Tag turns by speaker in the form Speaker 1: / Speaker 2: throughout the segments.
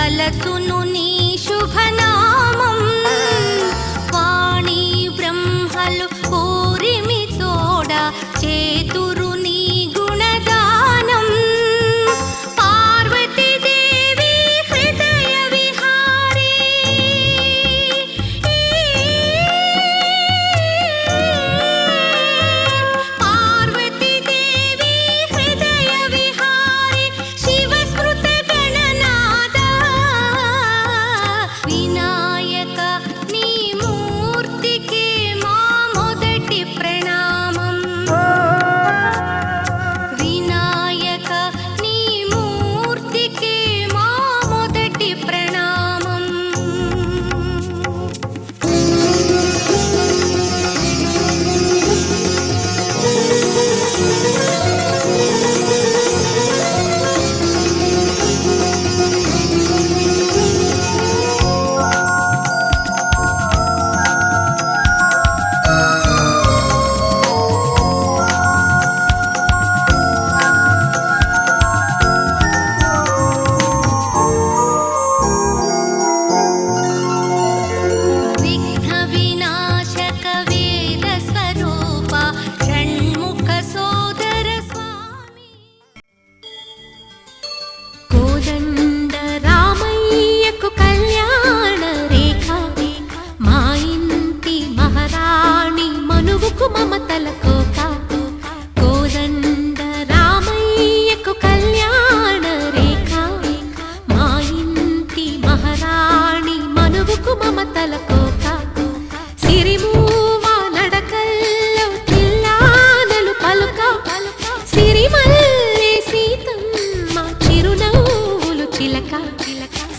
Speaker 1: తలసును నీ శుభనామం వాణి బ్రహ్మలు పూరిమి తోడ చేతురు నీ గుణదానం పార్వతీదేవి హృదయ విహారీ పార్వతీదేవి హృదయ విహారీ శివస్మృత గణనాద వినాయక నీ మూర్తికి మా మొదటి ప్రణామం వినాయక నీ మూర్తికి మా మొదటి ప్రణామం విఘ్న వినాశక వేద స్వరూప షణ్ముఖ సోదర స్వామి కోదండ రామయ్యకు కళ్యాణ రేఖ మా ఇంటి మహారాణి మనువుకు మమతల కోక కోదండ రామయ్యకు కళ్యాణ రేఖ మా ఇంటి మహారాణి మనువుకు మమతల కోక సిరిమూవ నడకల్లో చిల్లానలు పలుక సిరిమల్లె సీతమ్మ చిరునవ్వులు చిలక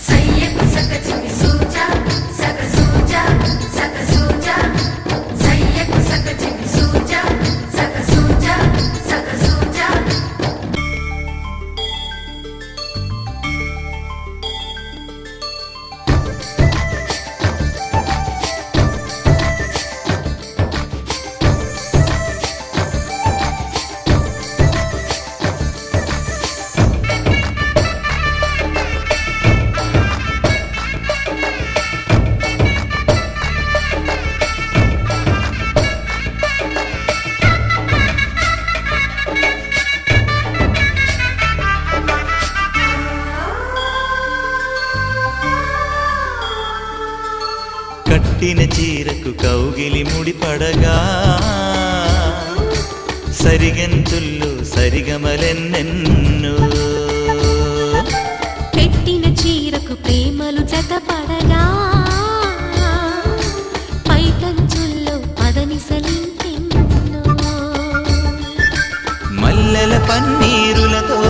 Speaker 2: సయ్యకు సకచికి సూజా సక సూజా సక సూజా సయ్యకు సకచికి సూజా సక సూజా సక సూజా
Speaker 3: కట్టిన చీరకు కౌగిలి ముడిపడగా సరిగంతుల్లో సరిగమలెన్నెన్నో
Speaker 1: పెట్టిన చీరకు ప్రేమలు జతపడగా పైకంచుల్లో పదనిసలింకెన్నో
Speaker 3: మల్లెల పన్నీరులతో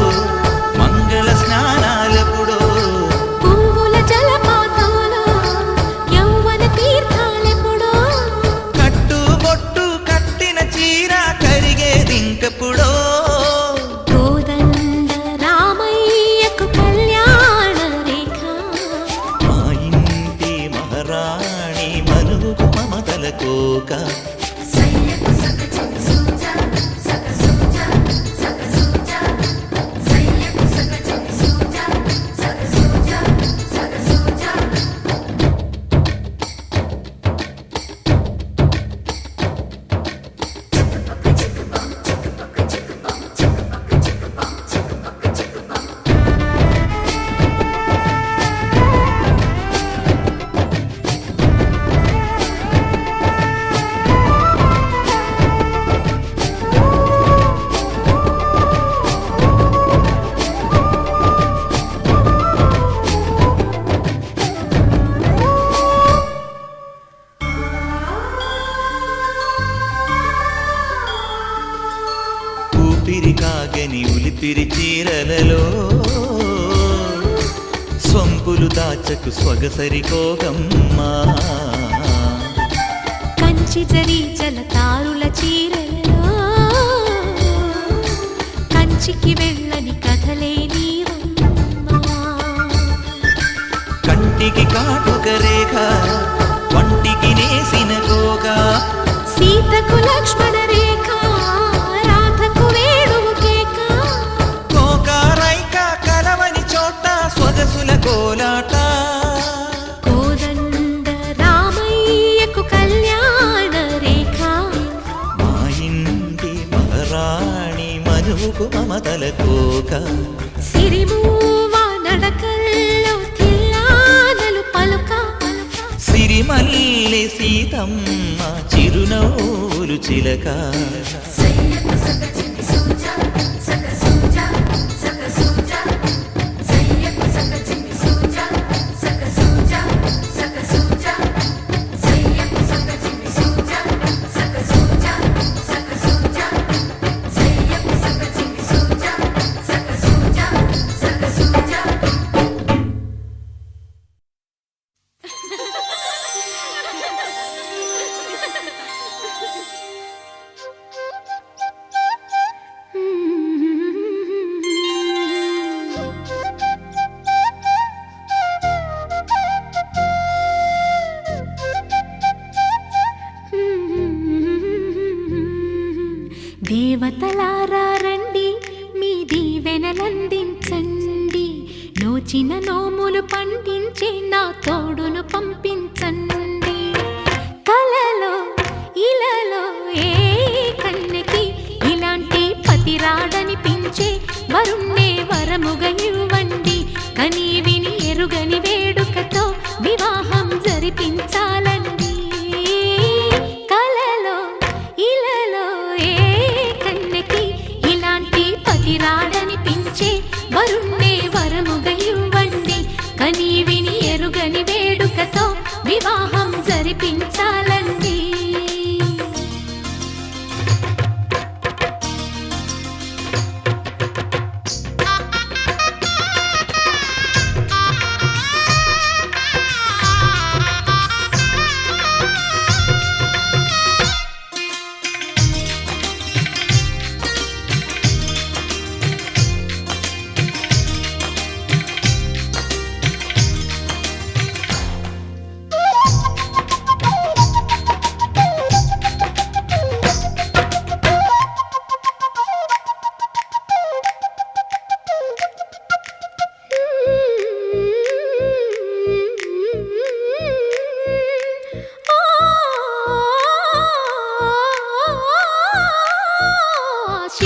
Speaker 3: మంగళ స్నానాలెప్పుడో
Speaker 1: పువ్వుల జలపాతంలో యౌవన తీర్థాలెప్పుడో
Speaker 3: కట్టుబొట్టు కట్టిన చీర కరిగేదింకప్పుడో
Speaker 1: కోదండ రామయ్యకు కళ్యాణ రేఖ
Speaker 3: మా ఇంటి మహారాణి మనువుకు మమతల కోక
Speaker 2: సయ్యకు సకచికి సూజా సక సూజా సక సూజా సయ్యకు సకచికి సూజా సక సూజా సక సూజా
Speaker 3: ఊపిరి కాగని ఉలిపిరి చీరలలో స్వంపులు దాచకు స్వగసరి కోగమ్మా
Speaker 1: కంచి జరి జలతారుల చీరలలో కంచికి వెళ్ళని కథలే నీవమ్మా
Speaker 3: కంటికి కాటుక రేఖ వంటికి నేసిన కోగా
Speaker 1: సీతకు లక్ష్మణ రేఖ రాధకు వేణువు కేక
Speaker 3: కోకారైక కలవని చోట స్వగసుల కోలాట మమతల కోక
Speaker 1: సిరిమూవ నడకల్లో తిల్లానలు పలుక
Speaker 3: సిరిమల్లె సీతమ్మ చిరునవ్వులు చిలక
Speaker 2: సయ్యకు సక చిన్ని సూజా సక సూజా సక సూజా సయ్యకు సక చిన్ని సూజా సక సూజా సక సూజా సయ్యకు సక చిన్ని సూజా సక సూజా సక సూజా సయ్యకు సక చిన్ని సూజా సక సూజా సక సూజా
Speaker 1: దేవతలారా రండి మీ దీవెనలందించండి నోచిన నోములు పండించే నా తోడును పంపించండి కలలో ఇలలో ఏ కన్నెకి ఇలాంటి పతిరాడనిపించే వరుణ్ణే వరముగా ఇవ్వండి కని విని ఎరుగని వేడుకతో వివాహం జరిపించాలండి కలలో ఇలలో ఏ కన్నెకి ఇలాంటి పతిరాడనిపించే వరుణ్ణే వరముగా ఇవ్వండి కని విని ఎరుగని వేడుకతో వివాహం జరిపించాలండి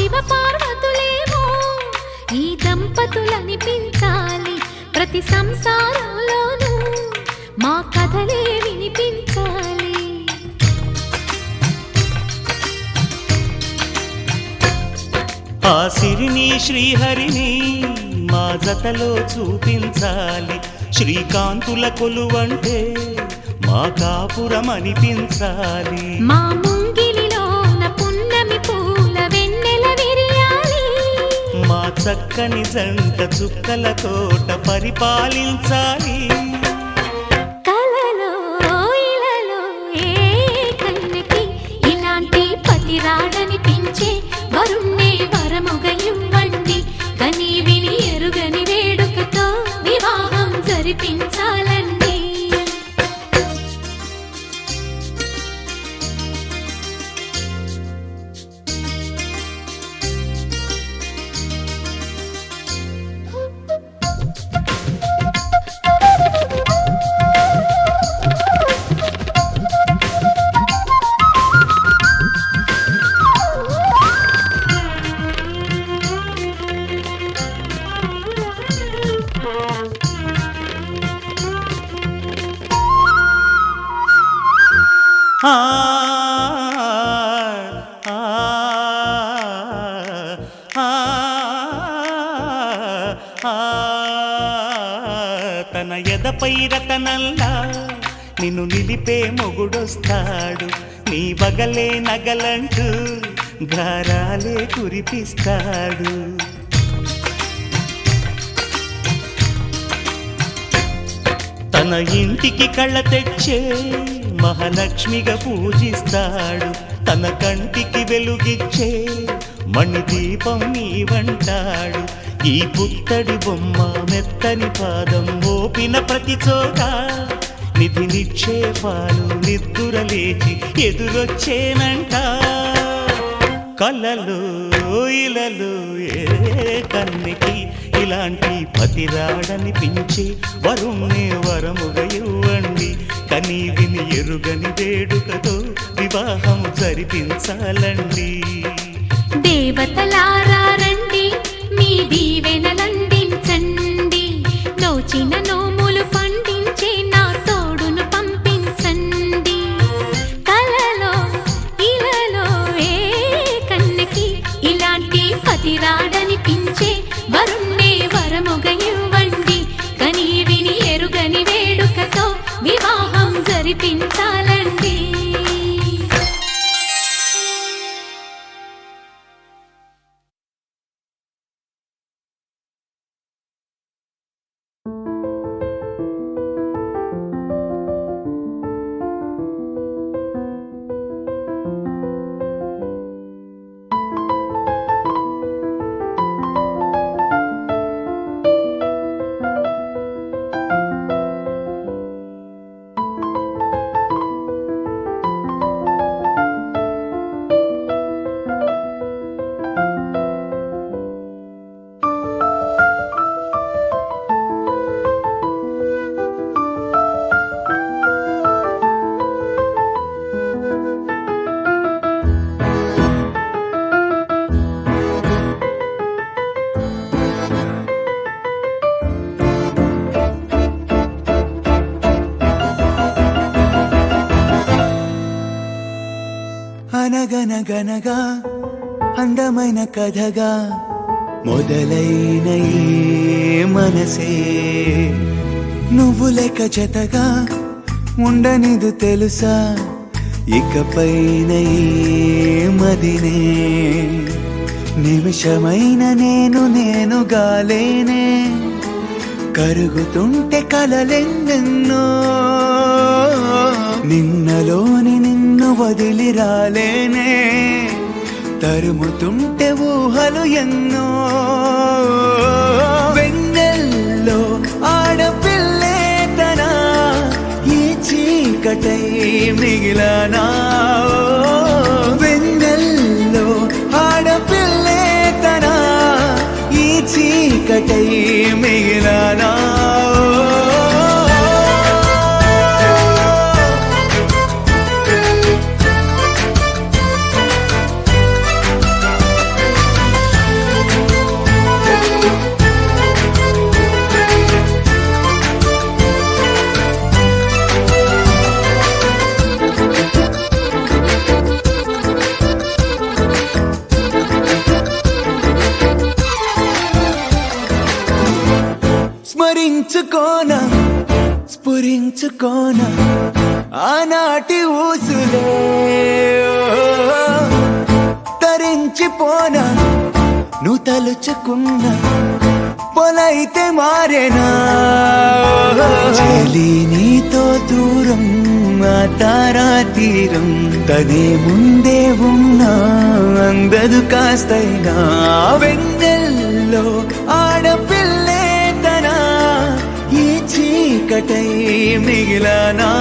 Speaker 1: శివపార్వతులేమో ఈ దంపతులనిపించాలి ప్రతి సంసారంలోనూ మా కథలే వినిపించాలి
Speaker 3: ఆ సిరిని శ్రీహరిని మా జతలో చూపించాలి శ్రీకాంతుల కొలువంటే మా కాపురం అనిపించాలి
Speaker 1: మా ముంగిలిలోన పున్నమి పూల వెన్నెల విరియాలి
Speaker 3: మా చక్కని జంట చుక్కల తోట పరిపాలించాలి
Speaker 1: కలలో ఇలలో ఏ కన్నెకి ఇలాంటి పతిరాడనిపించే వరుణ్ణే వరముగా ఇవ్వండి కని విని ఎరుగని వేడుకతో వివాహం జరిపించాలండి
Speaker 3: ఆ ఆ ఆ తన ఎదపై రతనల్లా నిన్ను నిలిపే మొగుడొస్తాడు నీ వగలే నగలంటూ గారాలే కురిపిస్తాడు తన ఇంటికి కళ్ళ తెచ్చే మహాలక్ష్మిగా పూజిస్తాడు తన కంటికి వెలుగిచ్చే మణిదీపం నీవంటాడు ఈ పుత్తడి బొమ్మ మెత్తని పాదం మోపిన ప్రతి చోట నిధి నిక్షేపాలు నిద్దుర లేచి ఎదురొచ్చేనంట కలలో ఇలలో ఏ కన్నికి ఇలాంటి పతిరాడనిపించి వరుణ్ణి వరముగా ఇవ్వండి కని విని ఎరుగని వేడుకతో వివాహం జరిపించాలండి
Speaker 1: దేవతలారా రండి మీ దీవెనలందించండి. నోచిన నోములు పండించే నా తోడును పంపించండి. కలలో ఇలలో ఏ కన్నెకి ఇలాంటి పతిరాడనిపించే వరుణ్ణే వరముగ ఇవ్వండి. కని విని ఎరుగని వేడుకతో వివాహం జరిపించాలండి.
Speaker 4: అనగనగనగా అందమైన కథగా మొదలైన ఈ మనసే నువ్వు లేక జతగా ఉండనిదు తెలుసా ఇకపైన ఈ మదినే నిమిషమైన నేనుగా లేనే కరుగుతుంటే కలలెన్నెన్నో నిన్నలోని నిన్ను వదిలి రాలేనే తరుముతుంటే ఊహలు ఎన్నో వెన్నెల్లో ఆడపిల్లే తనా ఈ చీకటై మిగిలనా వెన్నెల్లో ఆడపిల్లే తనా ఈ చీకటై మిగిలనా స్ఫురించుకోన ఆనాటి ఊసులే తరించిపోనా నువ్వు తలుచుకున్న పొలైతే మారేనా చెలి నీతో దూరం ఆ తారా తీరం తనే ముందే ఉన్నా అందదు కాస్తైనా వెన్నెల్లో ఆడపిల్లే తనా ఈ చీకటై మిగిలనా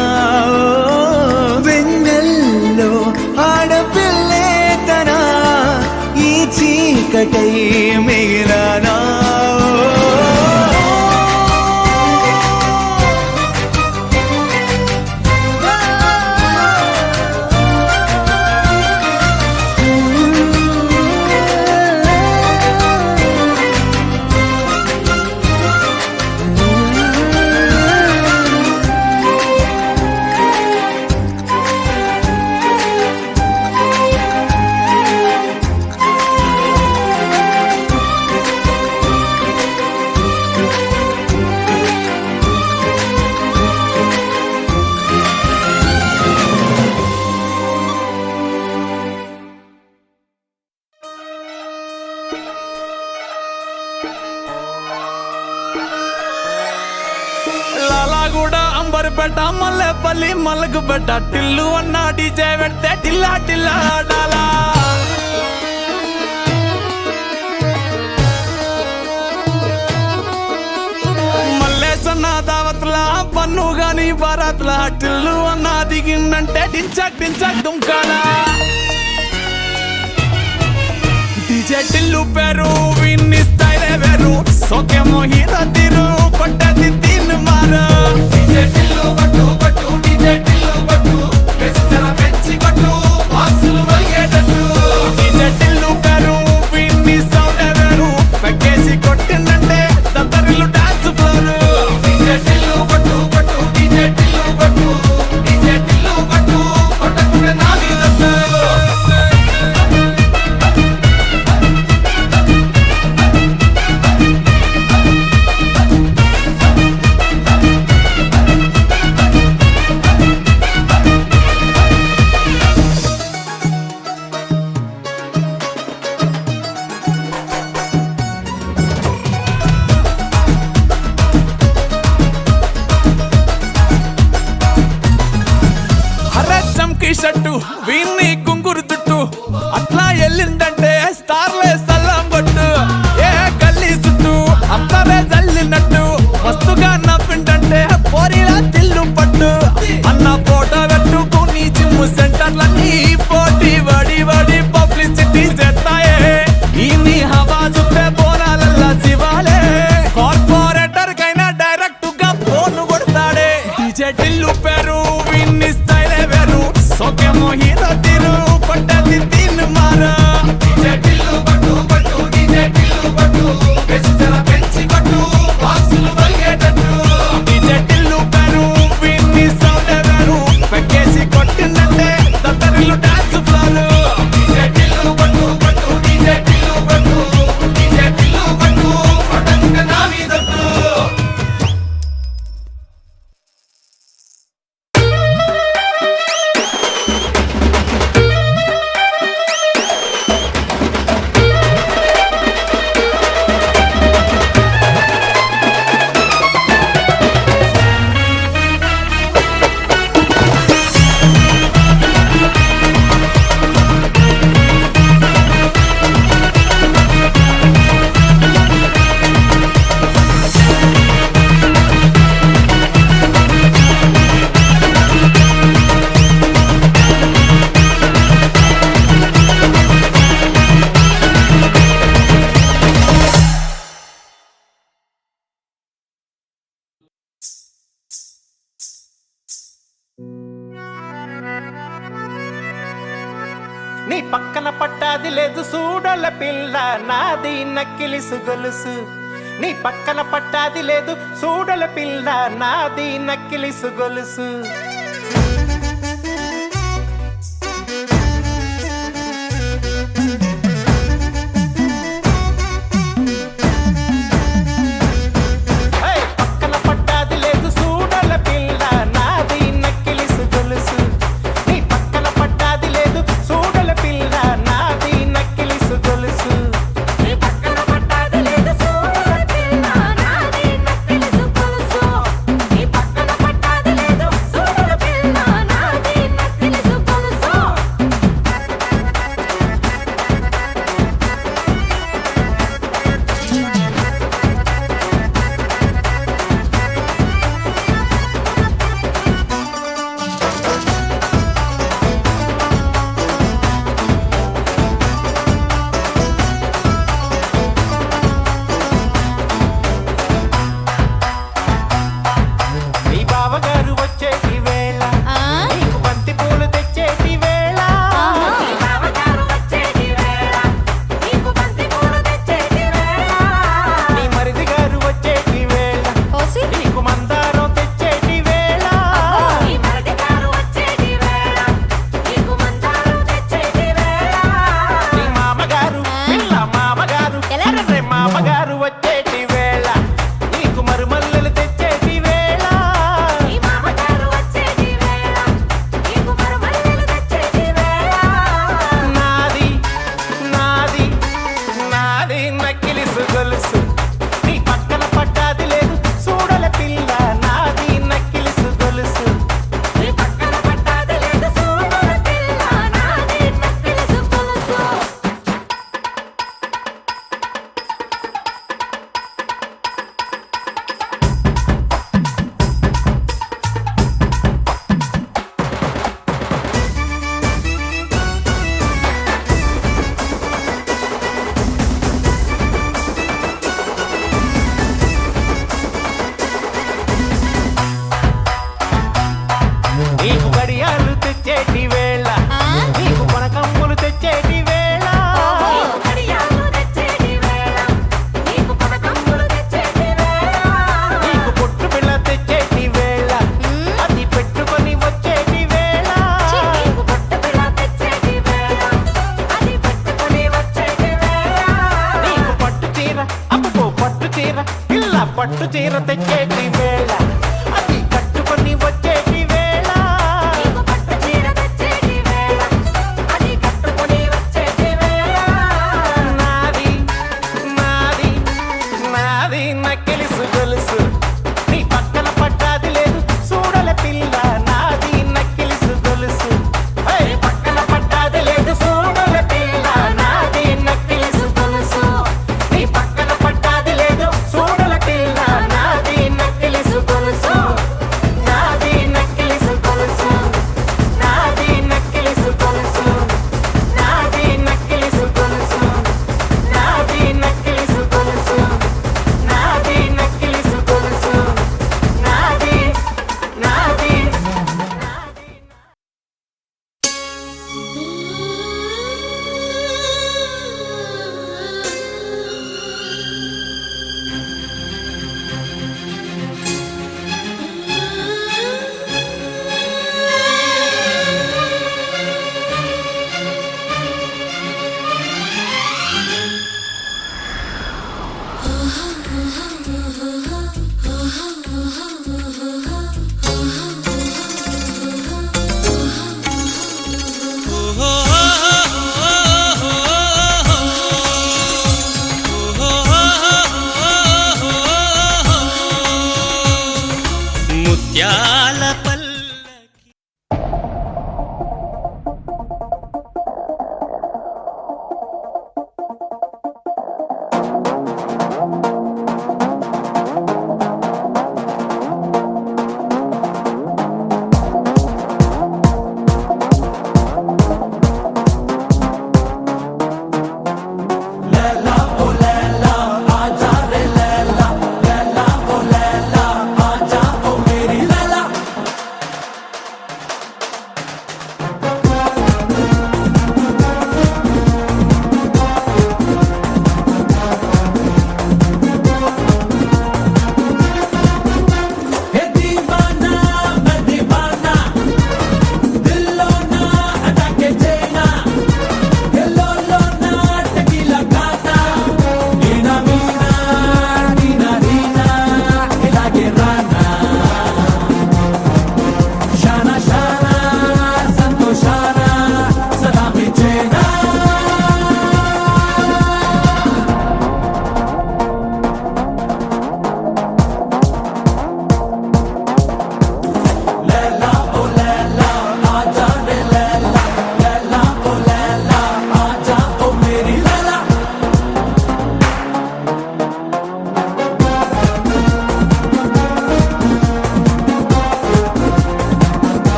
Speaker 4: వెన్నెల్లో ఆడపిల్లే తనా ఈ చీకటై మిగిలనా
Speaker 5: బెట్ట మల్లెపల్లి మల్లకు బెట్ట టిల్లు అన్న డీజే పెడితే టిల్లా టిల్లా ఆడాలా మల్లేసన్న దావత్ల పన్ను గాని బారాత్ల టిల్లు అన్న దిగిందంటే డించక్ డించక్ దుంకాలా డీజే టిల్లు పేరు విన్ని స్టైల్ వేరు సోకేమో హీరో తీరు పట్టది తీన్ మారు డీజే టిల్లు పట్టు పట్టు డీజే టిల్లు పట్టు పెంచరా పెంచి కొట్టు బాక్సులు మలిగేటట్టు డీజే టిల్లు పేరు విన్ని సౌండ్ వేరు వీన్ని గుంగురు చుట్టూ అట్లా వెళ్ళిందంటే స్టార్లే సల్లం కొట్టు ఏ గల్లీ చుట్టూ అత్తవే జల్లినట్టు మస్తుగా నవ్విందంటే పోరిలా తిల్లు పట్టు అన్న ఫోటో పెట్టుకుని జిమ్ సెంటర్లన్నీ పోటీ వడి వడి పబ్లిసిటీ చేస్తాయే ఈ నీ హవా చూపే బోనాలల్లా శివాలే కార్పొరేటర్ కైనా డైరెక్ట్ గా ఫోన్ కొడతాడే డీజే టిల్లు పేరు విన్ని స్టైలే వేరు సోకేమో హీరో తీరు కొట్టది తీన్ మారా డీజే టిల్లు పట్టు పట్టు డీజే టిల్లు పట్టు బెస్సల పెంచి కొట్టు బాక్సులు వలిగేటట్టు డీజే టిల్లు పేరు విన్ని సౌండ్ వేరు పెక్కేసి కొట్టిందంటే దత్తరిల్లు డాన్స్ ఫ్లోర్ డీజే టిల్లు పట్టు పట్టు డీజే టిల్లు పట్టు డీజే టిల్లు పట్టు పట్టంగ నా మీదట్టు
Speaker 6: నీ పక్కన పట్టాది లేదు సూడల పిల్ల నాది నక్కిలిసు గొలుసు నీ పక్కన పట్టాది లేదు సూడల పిల్ల నాది నక్కిలిసు గొలుసు పక్కన పట్టాది లేదు సూడల పిల్ల నాది నక్కిలిసు గొలుసు నీ పక్కన పట్టాది లేదు సూడల పిల్ల నాది నక్కిలిసు గొలుసు నీ పక్కన పట్టాది లేదు సూడల పిల్ల నాది నక్కిలిసు గొలుసు నీ పక్కన పట్టాది లేదు సూడల పిల్ల నాది నక్కిలిసు గొలుసు నీ బావగారు వచ్చేటి వేళ నీకు బంతి పూలు తెచ్చేటి వేళ నీ బావగారు వచ్చేటి వేళ నీకు బంతి పూలు తెచ్చేటి వేళ నీ మరిది గారు వచ్చేటి వేళ నీకు మందారం తెచ్చేటి వేళ నీ మరిది గారు వచ్చేటి వేళ నీకు మందారం తెచ్చేటి వేళ నీ మామగారు పిల్ల మామగారు ఎర్రే మామగారు వచ్చేటి వేళ నీకు మరుమల్లెలు తెచ్చేటి వేళ నీ మామగారు వచ్చేటి వేళ నీకు మరుమల్లెలు తెచ్చేటి వేళ నాది నాది నాది నక్కిలిసు గొలుసు నీ పక్కన పట్టాది లేదు సూడల పిల్ల నాది నక్కిలిసు గొలుసు నీ పక్కన పట్టాది లేదు సూడల పిల్ల నాది నక్కిలిసు గొలుసు నీకు గడియాలు తెచ్చేటి వేళ నీకు కొనకమ్ములు తెచ్చేటి వేళ నీకు గడియాలు తెచ్చేటి వేళ నీకు కొనకమ్ములు తెచ్చేటి వేళ నీకు పొట్టు పిల్ల తెచ్చేటి వేళ అది పెట్టుకొని వచ్చేటి వేళ నీకు పొట్టు పిల్ల తెచ్చేటి వేళ అది పెట్టుకొని వచ్చేటి వేళ నీకు పట్టు చీర అబ్బో పట్టు చీర పిల్ల పట్టు చీర తెచ్చేటి వేళ అది కట్టుకొని వచ్చేటి వేళ నీకు పట్టు చీర తెచ్చేటి వేళ అది కట్టుకొని వచ్చేటి వేళ నాది నాది నాది నక్కిలిసు గొలుసు నీ పక్కన పట్టాది లేదు సూడల పిల్ల నాది నక్కిలిసు గొలుసు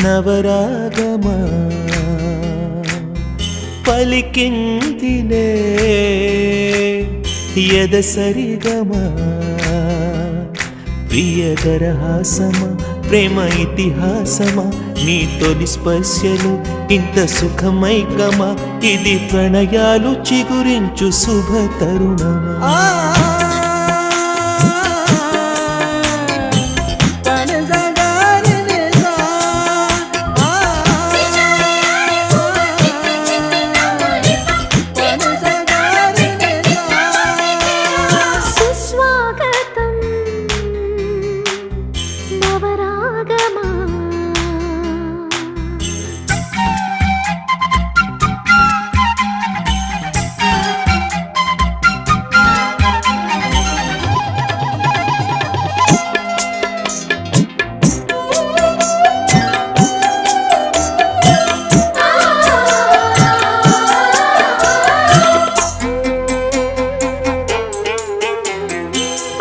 Speaker 4: నవరాగమా పలికిందిలే ఎదసరిగమా ప్రియదరహాసమా ప్రేమ ఇతిహాసమా నీ తొలి స్పర్శలు ఇంత సుఖమైకమా ఇది ప్రణయాలు చిగురించు శుభ తరుణమా
Speaker 1: సుస్వాగతం నవరాగమా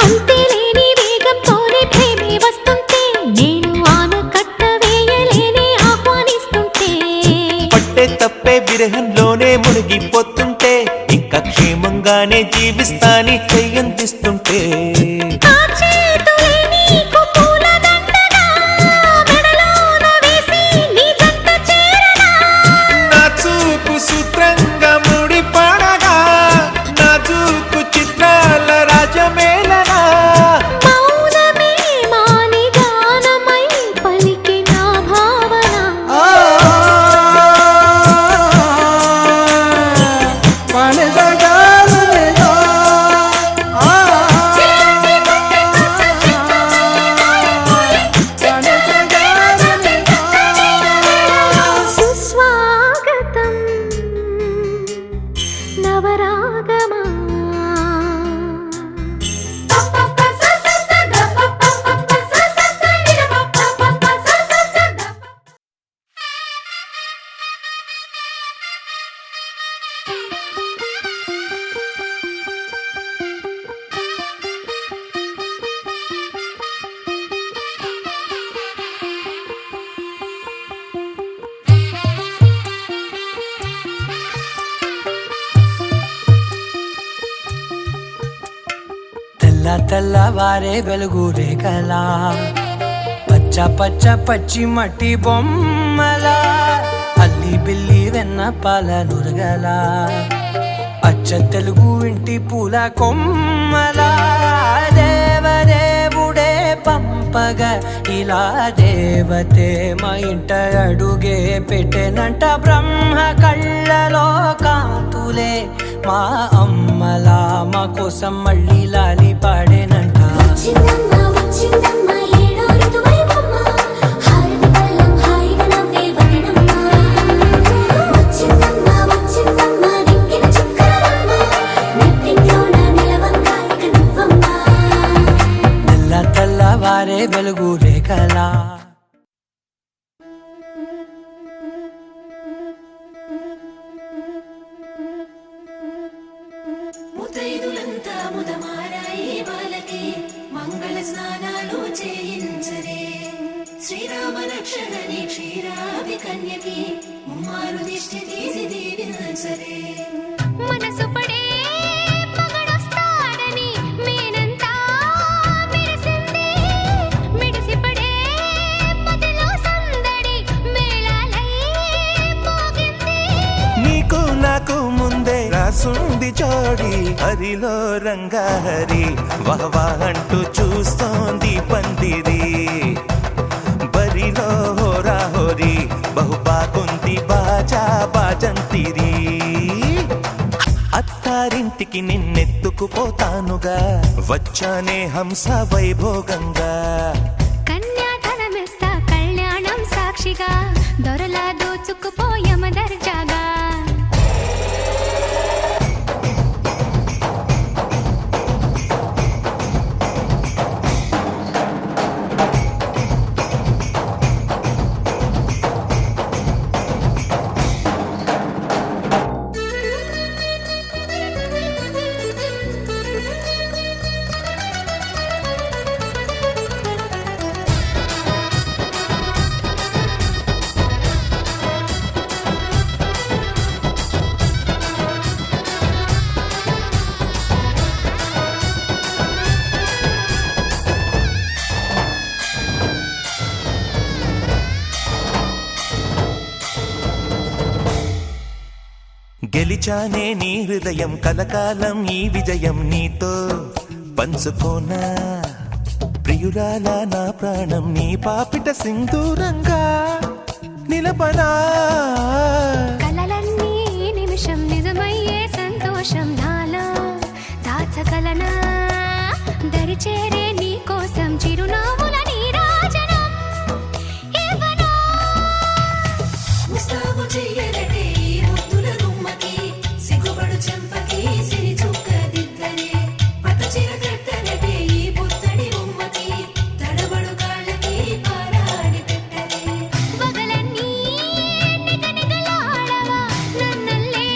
Speaker 1: అంతేలేని వేగంతోనే ప్రేమే వస్తుంటే నేను ఆనకట్ట వేయలేనే ఆహ్వానిస్తుంటే
Speaker 4: పట్టే తప్పే విరహంలోనే మునిగిపోతుంటే ఇంకా క్షేమంగానే జీవిస్తాని చెయ్యందిస్తుంటే
Speaker 1: ఆ చేతులే నీకు పూలదండగా మెడలోన వేసి నీ జంట చేరనా
Speaker 4: నా చూపు సూత్రంగా ముడిపడగా నా చూపు చిత్రాల రాజమేళనా
Speaker 1: మౌనమే మాని గానమై పలికిన భావన సుస్వాగతం నవరాగమా
Speaker 7: తెల్ల తెల్లవారే వెలుగు రేఖలా పచ్చ పచ్చ పచ్చి మట్టి బొమ్మలా అల్లి బిల్లి వెన్న పాల నురగలా అచ్చ తెలుగు ఇంటి పూల కొమ్మలా దేవదేవుడే పంపగా ఇలా దేవతే మా ఇంట అడుగే పెట్టెనంట బ్రహ్మ కళ్ళలో కాంతులే మా అమ్మలా మా కోసం మళ్ళీ లాలి పాడేనంట
Speaker 1: వచ్చిందమ్మ వచ్చిందమ్మ ఏడో ఋతువైవమ్మ హారతి పళ్ళం హాయిగా నవ్వే వదనమ్మ వచ్చిందమ్మ వచ్చిందమ్మ నెక్కిన చుక్కలమ్మ నెట్టింట్లోన నిలవంగా ఇక నువ్వమ్మ
Speaker 7: తెల్ల తెల్లవారే వెలుగు రేఖలా
Speaker 2: ముతైదులంతా ముదమారాయి బాలకి మంగళ స్నానాలు చేయించరే శ్రీరామ రక్షణని క్షీరాభి కన్యకి ముమ్మారు దిష్టి తీసి దీవించరే
Speaker 1: మనసు పడే మగడొస్తాడని మేనంతా మెరిసింది మిడిసిపడే మదిలో సందడి మేళాలై మోగింది
Speaker 4: నీకు నాకు ముందే రాసుంది జోడి హరిలో రంగా హరి వహవా అంటూ చూస్తోంది పందిరి బరిలో హోరా హోరి బహు బాగుంది బాజా బాజంతిరి అత్తారింటికి నిన్నెత్తుకుపోతానుగా వచ్చానే హంస వైభోగంగా
Speaker 1: కన్యాధనమిస్తా కళ్యాణం సాక్షిగా దొరలా దోచుకుపోయమ దర్జాగా
Speaker 4: గెలిచానే నీ హృదయం కలకాలం ఈ విజయం నీతో పంచుకోనా ప్రియురాల నా ప్రాణం నీ పాపిట సింధూరంగా నిలపనా
Speaker 1: కలలన్నీ నిమిషం నిజమయ్యే సంతోషం నాలో దాచగలనా దరిచేరే నీ కోసం చిరునవ్వుల నీరాజనం ఇవ్వనా
Speaker 2: ముస్తాబు చెయ్యరటే ఈ ముద్దుల గుమ్మకి సిగ్గుపడు చెంపకి సిరి చుక్క దిద్దలే పట్టు చీర కట్టరటే ఈ పుత్తడి బొమ్మకి తడబడు కాళ్ళకి పారాడి పెట్టలే
Speaker 1: పగలన్నీ నిగనిగలాడవా నన్నల్లే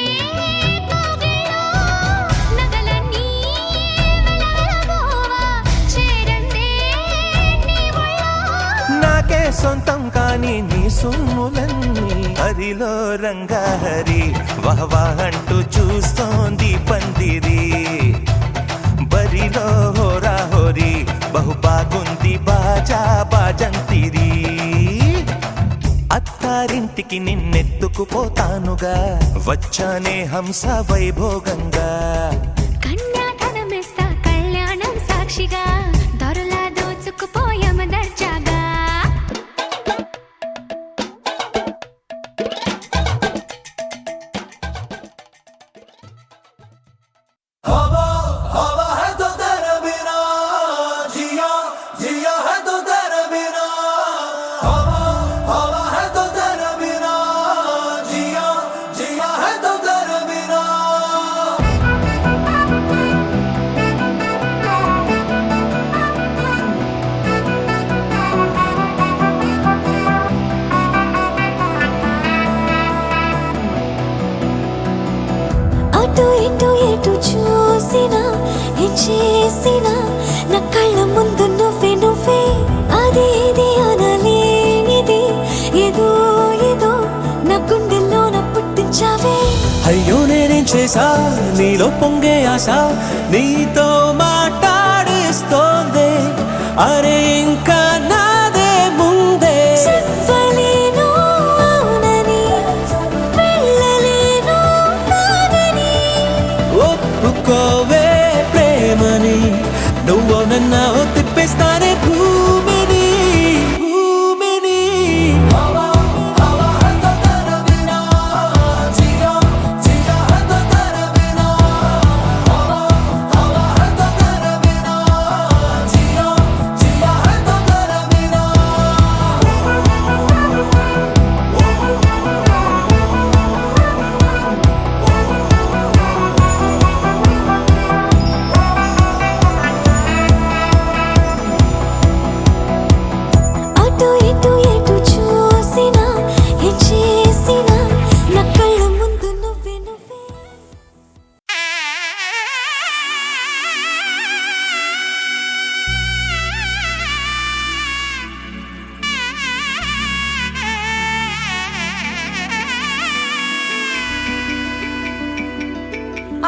Speaker 1: కోగిలో నగలన్నీ వెలవెలబోవా చేరందే నీ ఒళ్ళో
Speaker 4: నాకే సొంతం కాని నీ సొమ్ములన్నీ హరిలో రంగాహరి వహవా అంటూ చూస్తోంది పందిరి బరిలో హోరా హోరి బహు బాగుంది బాజా బాజంతిరి అత్తారింటికి నిన్నెత్తుకుపోతానుగా వచ్చానే హంస వైభోగంగా
Speaker 1: కన్యాధనమిస్తా కళ్యాణం సాక్షిగా దొరలా దోచుకుపోయామ దర్జాగా
Speaker 2: అటు ఇటు ఎటు చూసినా ఏం చేసినా నా కళ్ళ ముందు నువ్వే నువ్వే అది ఇది అనలేనిది ఏదో ఏదో నా గుండెల్లోన పుట్టించావే
Speaker 7: అయ్యో నేనేం చేసా నీలో పొంగే ఆశ నీతో మాట్లాడిస్తోంది అరే ఇంకా నాదే ముందే
Speaker 2: చెప్పలేను అవునని వెళ్ళలేను కాదని
Speaker 7: ఒప్పుకోవే ప్రేమని నువ్వు నన్న తిప్పేస్తానే భూమిని భూమిని
Speaker 2: అటు ఇటు ఎటు చూసినా ఏం చేసినా నా కళ్ళ ముందు నువ్వే నువ్వే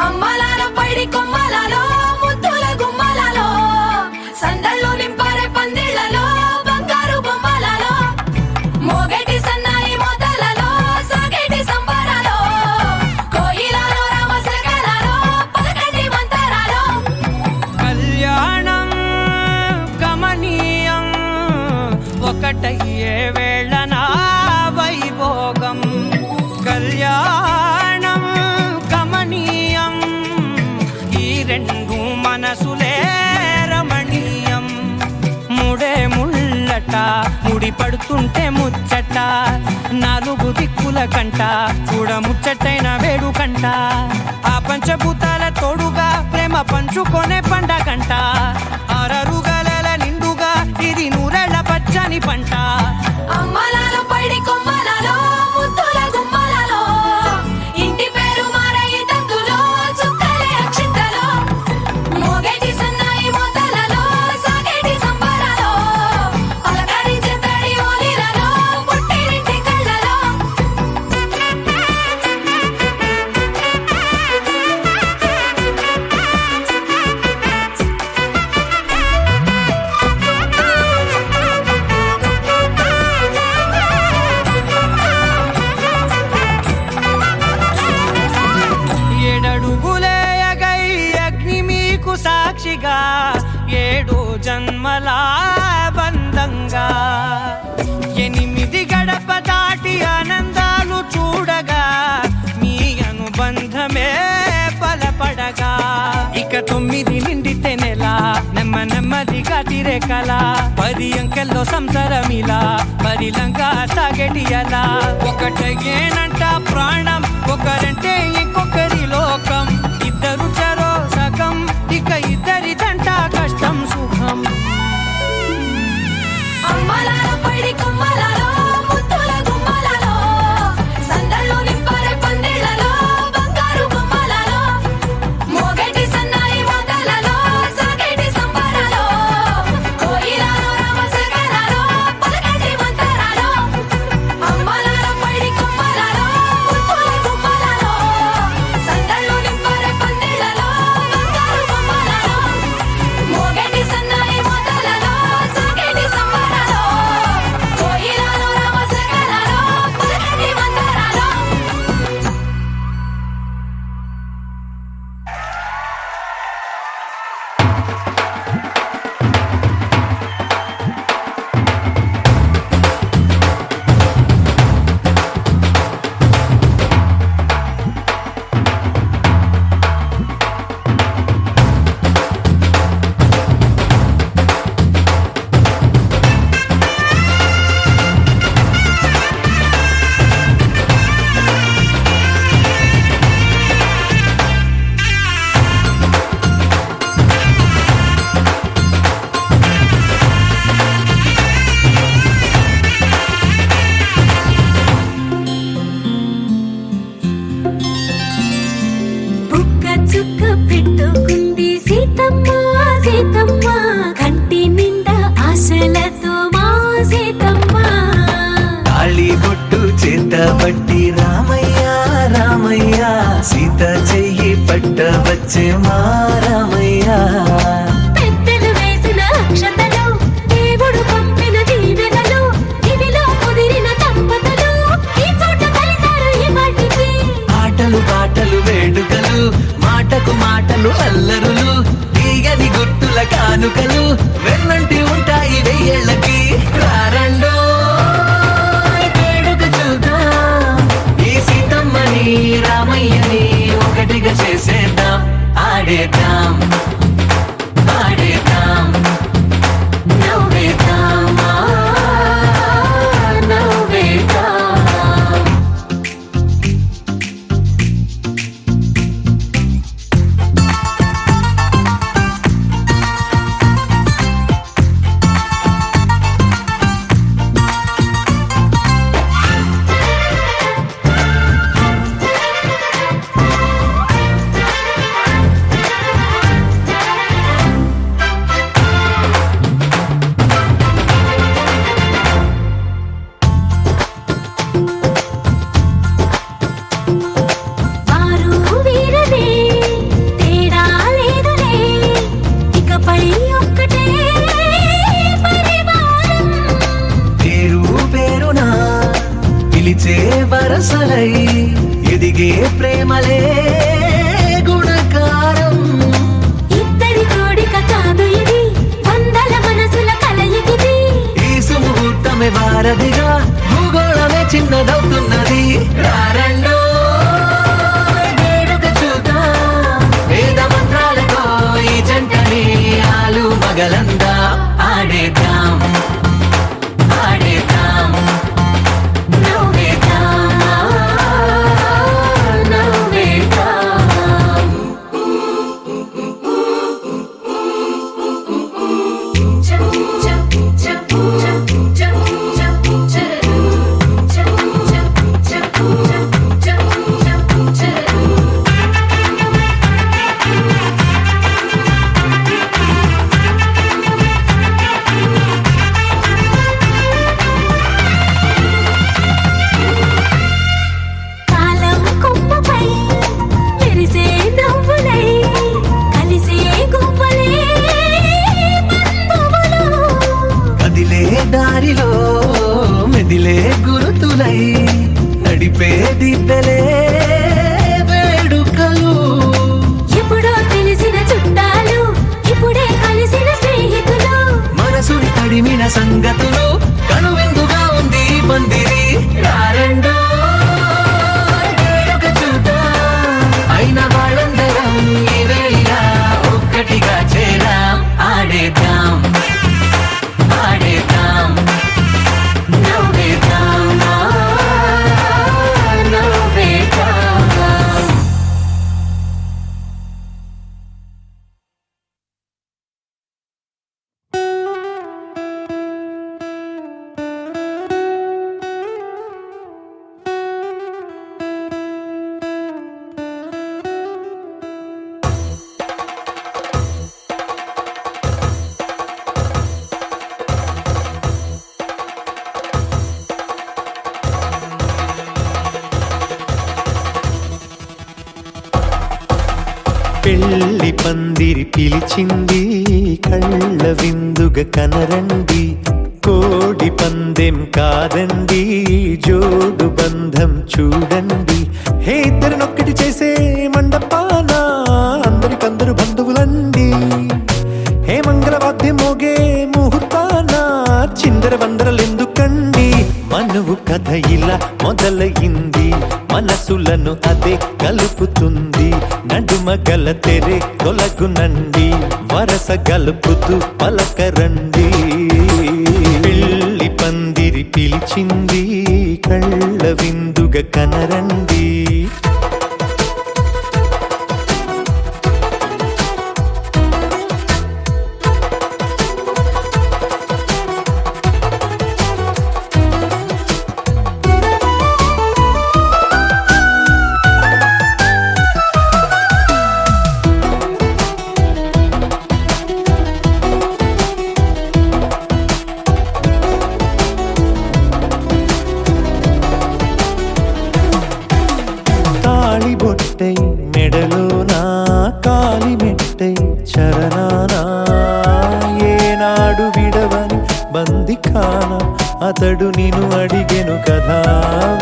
Speaker 8: అమ్మలాలో పైడి కొమ్మలలో ముద్దుల గుమ్మలలో సందళ్ళు నింపారే పందిళ్లలో బంగారు బొమ్మలలో మోగేటి సన్నాయి మోతలలో సాగేటి సంబరాలో కోయిలలో రామశకలలో పలకటి మంతరాలో
Speaker 7: కళ్యాణం గమనీయం ఒకటయ్యే వేళ నా వైభోగం కళ్యాణం గమనీయం ఈ రెండు మనసులే రమణీయం ముడే ముళ్ళట ముడి పడుతుంటే ముచ్చట నాలుగు దిక్కుల కంట చూడ ముచ్చటైన వేడుకంట ఆ పంచభూతాల తోడుగా ప్రేమ పంచుకొనే పండగంట అరరుగల నిండుగా ఇది నూరెళ్ళ పచ్చని పంట
Speaker 8: అమ్మలాలో పైడి కొమ్మలలో ముద్దుల గుమ్మలలో ఇంటి పేరు మారయి తందులో చుక్కలే అక్షింతలో మోగేటి సన్నాయి మోతలలో సాగేటి సంబరాలో పలకరించే తడి ఓలిలలో పుట్టినింటి కళ్ళలో
Speaker 9: కల 10 అంకెల్లో సంసారమిలా పరిలంగా సాగేటియలా ఒకటేనంట ప్రాణం ఒకరంటే ఇంకొకరి లోకం ఇద్దరు చరో సగం ఇక ఇద్దరిదంట కష్టం సుఖం
Speaker 8: అమ్మలాలో పడి కొమ్మలాలో ముత్తుల గుమ్మలాలో సందళ్ళు నింపరే పందిళ్ళలో బంగారు గుమ్మలాలో మోగేటి సన్నాయి మోతలలో సాగేటి సంబరాలో కోయిలాలో రామశేఖరాలో పలకేటి మంతరాలో అమ్మలాలో పడి కొమ్మలాలో ముత్తుల గుమ్మలాలో సందళ్ళు నింపరే పందిళ్ళలో బంగారు గుమ్మలాలో మోగేటి సన్నాయి మోతలలో సాగేటి సంబరాలో కోయిలాలో రామశేఖరాలో పలకేటి మంతరాలో
Speaker 1: బుక్క చుక్క పెట్టుకుంది సీతమ్మ సీతమ్మ కంటి నిండా ఆశలతో మా సీతమ్మ
Speaker 7: తాళి బొట్టు చేతబట్టి రామయ్య రామయ్య సీత చెయ్యి పట్ట వచ్చే మా రామయ్య
Speaker 1: పెద్దలు వేసిన అక్షతలు దేవుడు పంపిన దీవెనలు ఇవిలో కుదిరిన దంపతులు ఈ చోట కలిసారు ఈ వాటికి
Speaker 7: ఆటలు పాటలు వేడుకలు మాటకు మాటలు అల్లరులు తీయని గుర్తుల కానుకలు వెన్నంటి ఉంటాయి వెయ్యేళ్ళకి రారండో వేడుక చూద్దాం ఈ సీతమ్మని రామయ్యని ఒకటిగా చేసేద్దాం ఆడేద్దాం ఆడేద్దాం
Speaker 1: నవ్వేద్దాం నవ్వేద్దాం వారు వీరనే తేడా లేదులే ఇకపై ఒక్కటే పరివారం
Speaker 7: పేరు పేరునా పిలిచే వరసలై ఎదిగే ప్రేమలే గుణకారం
Speaker 1: ఇద్దరి కోడిక కాదు ఇది వందల మనసుల కలయికిది
Speaker 7: ఈ సుముహూర్తమే వారధిగా భూగోళమే చిన్నదవుతున్నది రారండో వేడుక చూద్దాం వేద మంత్రాలతో ఈ జంటని ఆలు మగలందా ఆడేద్దాం ఆడేద్దాం
Speaker 1: నవ్వేద్దాం నవ్వేద్దాం కాలం కొమ్మపై మెరిసే నవ్వులై కలిసే గువ్వలే బంధువులు
Speaker 7: కదిలే దారిలో మెదిలే గురుతులై నడిపే దిబ్బెలే వేడుకలు
Speaker 1: ఎప్పుడో తెలిసిన చుట్టాలు ఇప్పుడే కలిసిన స్నేహితులు
Speaker 7: మనసుని తడిమిన సంగతులు కనువిందుగా ఉంది ఈ పందిరి రారండో వేడుక చూద్దాం అయిన వాళ్ళందరం ఈ వేళ ఒక్కటిగా చేరాం ఆడేద్దాం పందిరి పిలిచింది కళ్ళ విందుగ కనరండి కోడి పందెం కాదండి జోడు బంధం చూడండి హే ఇద్దరినొక్కటి చేసే మండపాన అందరికందరు బంధువులండి హే మంగళవాద్యం మోగే ముహూర్తాన చిందర వందరలెందుకండి మనువు కథ ఇలా మొదలయింది మనసులను అదే కలుపుతుంది నడుమ గల తెరే తొలగునండి వరస గలుపుతూ పలకరండి పెళ్లి పందిరి పిలిచింది కళ్ళ విందుగ కనరండి బొట్టై మెడలోనా కాలి మెట్టై చరణానా ఏనాడు విడవని బందిఖాన అతడు నిన్ను అడిగెను కదా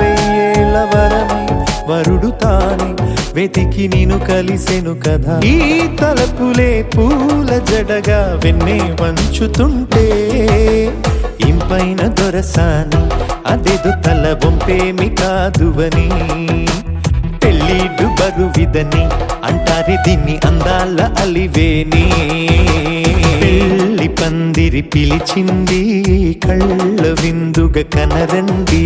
Speaker 7: వెయ్యేళ్ళ వరమై వరుడు తానే వెతికి నిన్ను కలిసెను కదా ఈ తలపులే పూల జడగా వెన్నే వంచుతుంటే ఇంపైన దొరసాని అదేదో తల వంపేమి కాదువని పెళ్ళిడు బరువిదని అంటారే దీన్ని అందాల అలివేని పెళ్లి పందిరి పిలిచింది కళ్ళ విందుగ కనరండి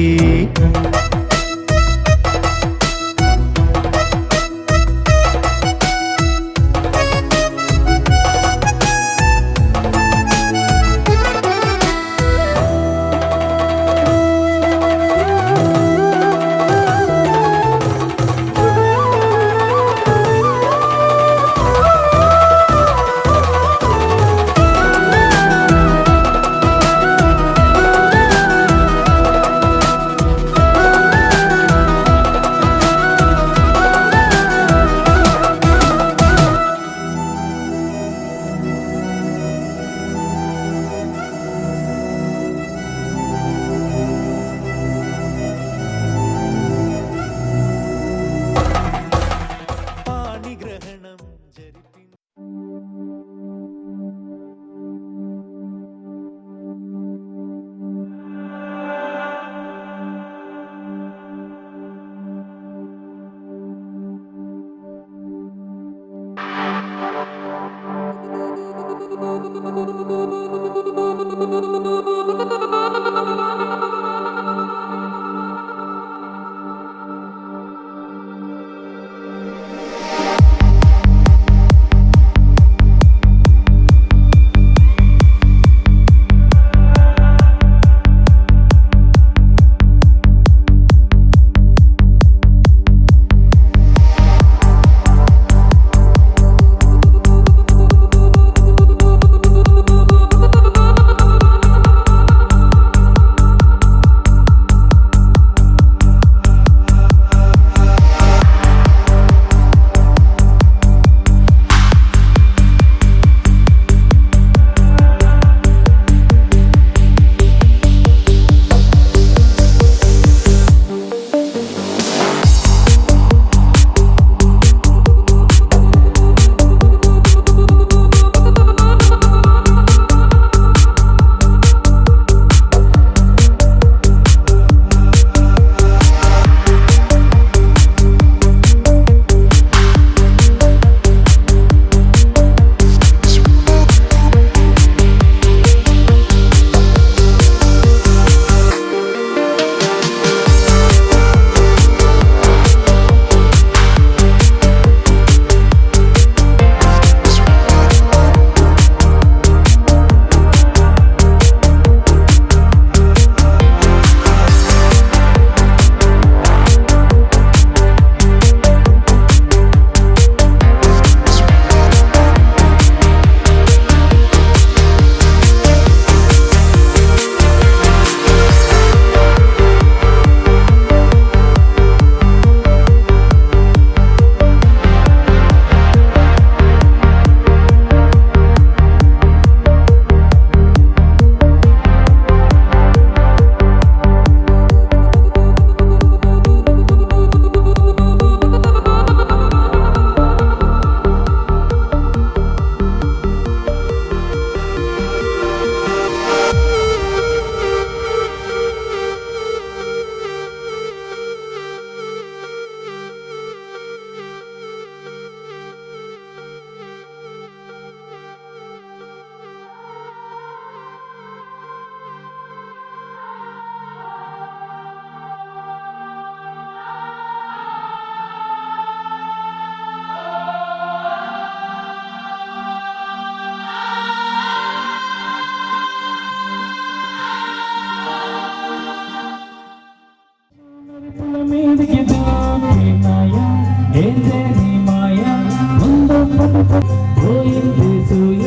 Speaker 10: పోయింది సూయ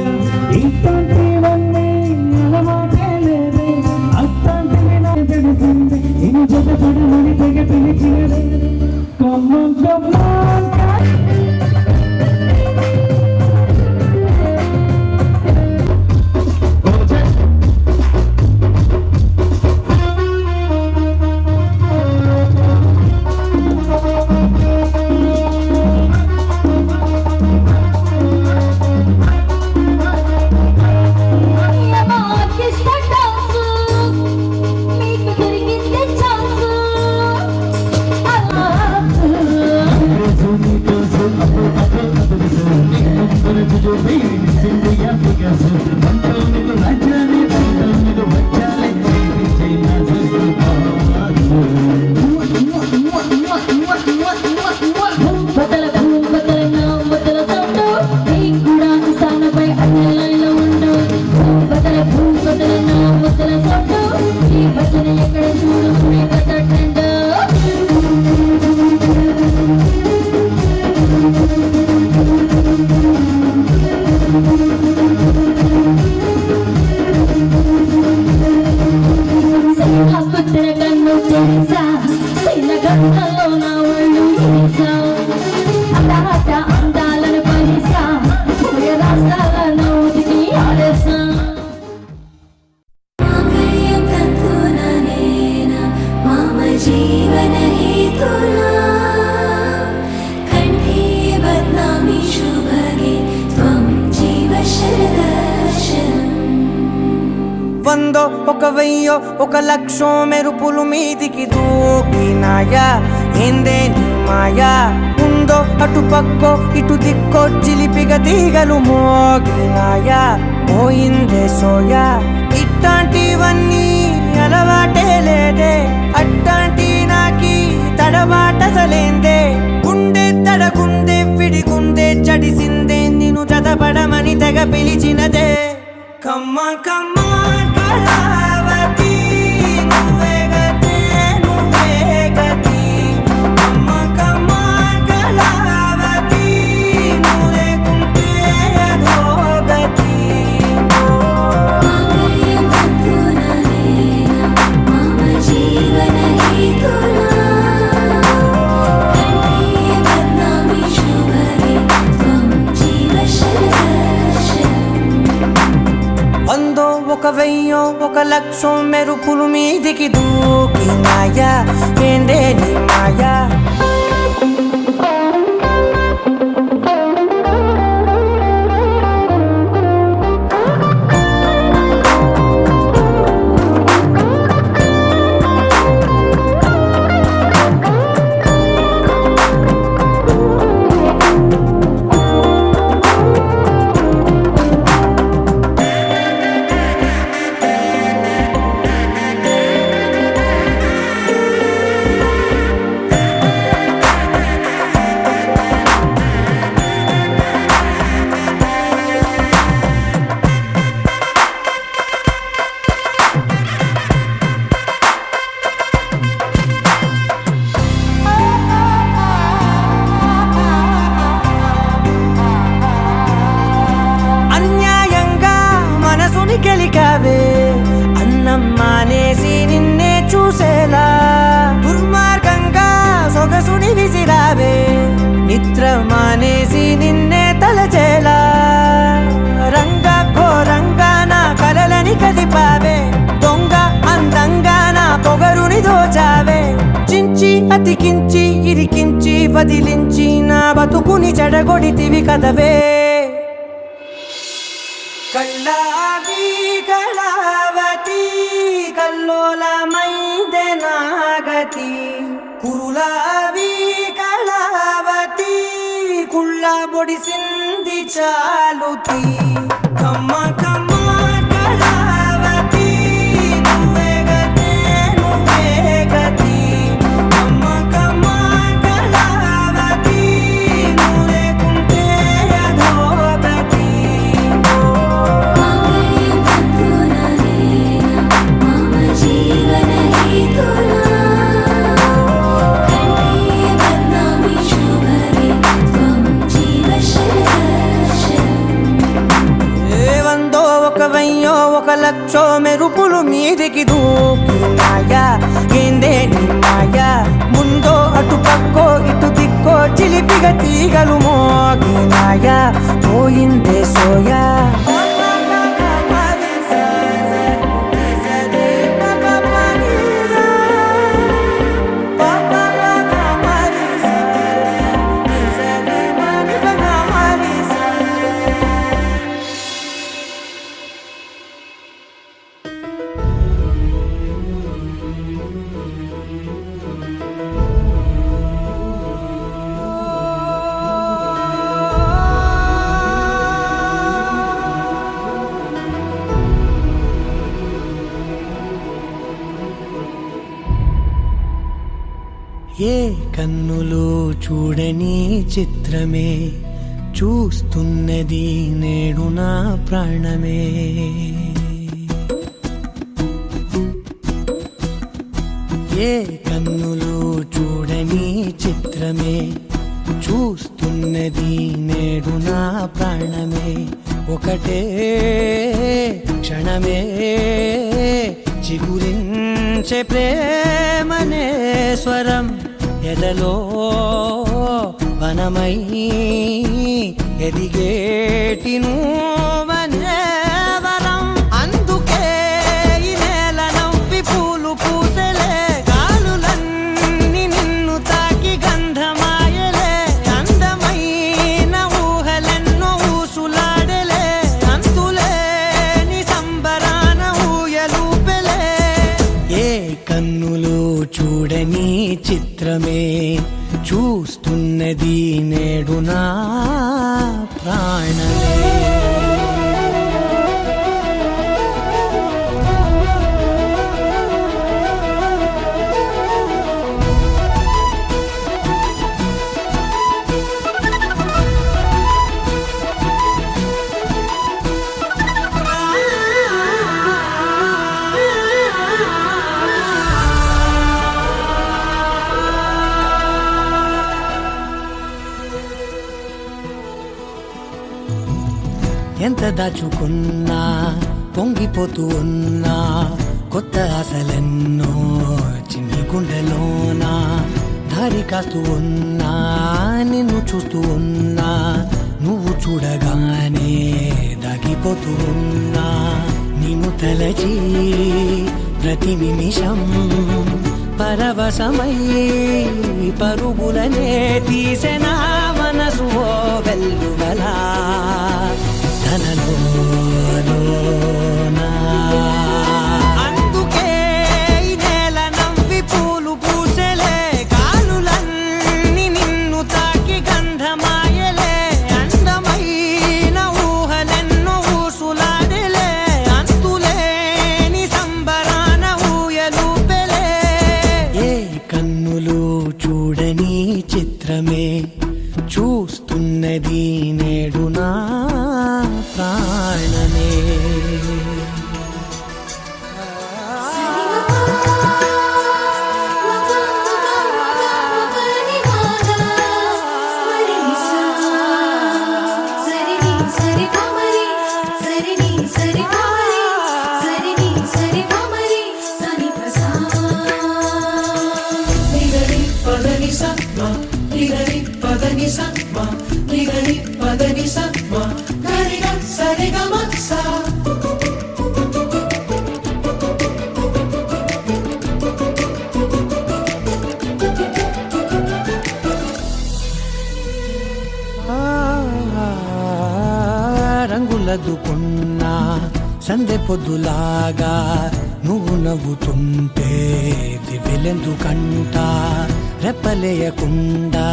Speaker 10: ఇట్లాంటివన్నీ అలవాటే లేదే అట్లాంటివి నాకు తెలిసింది ఇని జత పడమని తెగ పిలిచినదే కమ్మం కమ్మం
Speaker 1: जीवन हेतुना कंठे बध्नामि शुभगे त्वं जीव शरदर्शनम्
Speaker 9: వందో ఒక వెయ్యో ఒక లక్షో మెరుపులు మీదికి దూకినాయా ఏందే నీ మాయా ఉందో అటు పక్కో ఇటు దిక్కో చిలిపిగ తీగలు మోగినాయా పోయిందే సోయా ఇట్లాంటివన్నీ అలవాటే లేదే అట్లాంటి నాకి తడబాటసలేందే గుండె తడగుందే విడిగుందే చడిసిందే నిన్ను చదపడమని తెగ పిలిచినదే కమ్మ కమ్మ కళావతి నువ్వే గతే నువ్వే గతి కమ్మ కమ్మ కళావతి నువ్వు లేకుంటే అధోగతి
Speaker 1: मांगल्यं तन्तुना मम जीवन हेतुना कंठे बध्नामि शुभगे त्वं जीव शरदर्शनम्
Speaker 9: వందో ఒక వెయ్యో ఒక లక్షో మెరుపులు మీదికి దూకినాయా ఏందే నీ మాయా అన్యాయంగా మనసుని గెలికావే అన్నం మానేసి నిన్నే చూసేలా దుర్మార్గంగా సొగసుని విసిరావే నిద్ర మానేసి నిన్నే తలచేలా రంగా ఘోరంగా నా కలలని కదిపావే దొంగ అందంగా నా పొగరుని దోచావే చించి అతికించి ఇరికించి వదిలించి నా బతుకుని చెడగొడితివి కదవే కళ్ళావి కళావతి కల్లోలమైందే నాగతి కురులావి కళావతి కుళ్ళ బొడిసింది చాలుతి కమ్మ కమ్మ కళావతి నువ్వే గతే నువ్వే గతి కమ్మ కమ్మ కళావతి నువ్వు లేకుంటే అధోగతి
Speaker 1: मांगल्यं तन्तुना मम जीवन हेतुना कंठे बध्नामि शुभगे त्वं जीव शरदर्शनम्
Speaker 9: ఈగలు మోగినాయా పోయిందే సోయా ఏ కన్నులు చూడని చిత్రమే చూస్తున్నది నేడు నా ప్రాణమే ఏ కన్నులు చూడని చిత్రమే చూస్తున్నది నేడు నా ప్రాణమే ఒకటే క్షణమే చిగురించే ప్రేమనే స్వరం ఎదలో వనమై ఎదిగేటి నువ్వనే వరం అందుకే ఈ నేల నవ్వి పూలు పూసలే గాలులన్నీ నిన్ను తాకి గంధమాయలే అందమైన ఊహలెన్నో ఊసులాడలే అంతులేని సంబరాన ఊయలూపెలే ఏ కన్నులు చూడని చిత్రమే చూస్తున్నది నేడు నా ప్రాణమే ఎంత దాచుకున్నా పొంగిపోతూ ఉన్నా కొత్త ఆశలెన్నో చిన్ని గుండెలోనా దారి కాస్తూ ఉన్నా నిన్ను చూస్తూ ఉన్నా నువ్వు చూడగానే దాగిపోతూ ఉన్నా నిన్ను తలచి ప్రతి నిమిషం పరవశమై పరుగులనే తీసెనా మనసు ఓ వెల్లువలా అందుకే ఈ నేల నవ్వి పూలు పూసలే గాలులన్నీ నిన్ను తాకి గంధమాయలే అందమైన ఊహలెన్నో ఊసులాడలే అంతులేని సంబరాన ఊయలూపెలే ఏ కన్నులు చూడని చిత్రమే చూస్తున్నది నేడు నా ప్రాణమే రంగులదుకున్నా సందె పొద్దులాగా నువ్వు నవ్వుతుంటే దివ్వెలెందుకంట రెప్పలేయకుండా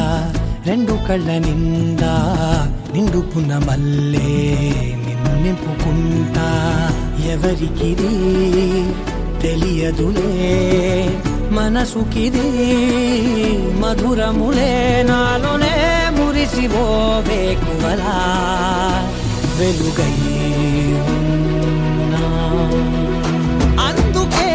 Speaker 9: రెండు కళ్ళ నిండా నిండుకున్న మల్లే నిన్ను నింపుకుంటా ఎవరికిది తెలియదులే మనసుకిది మధురములే నాలోనే మురిసివో వేకువలా వెలుగై ఉన్నా అందుకే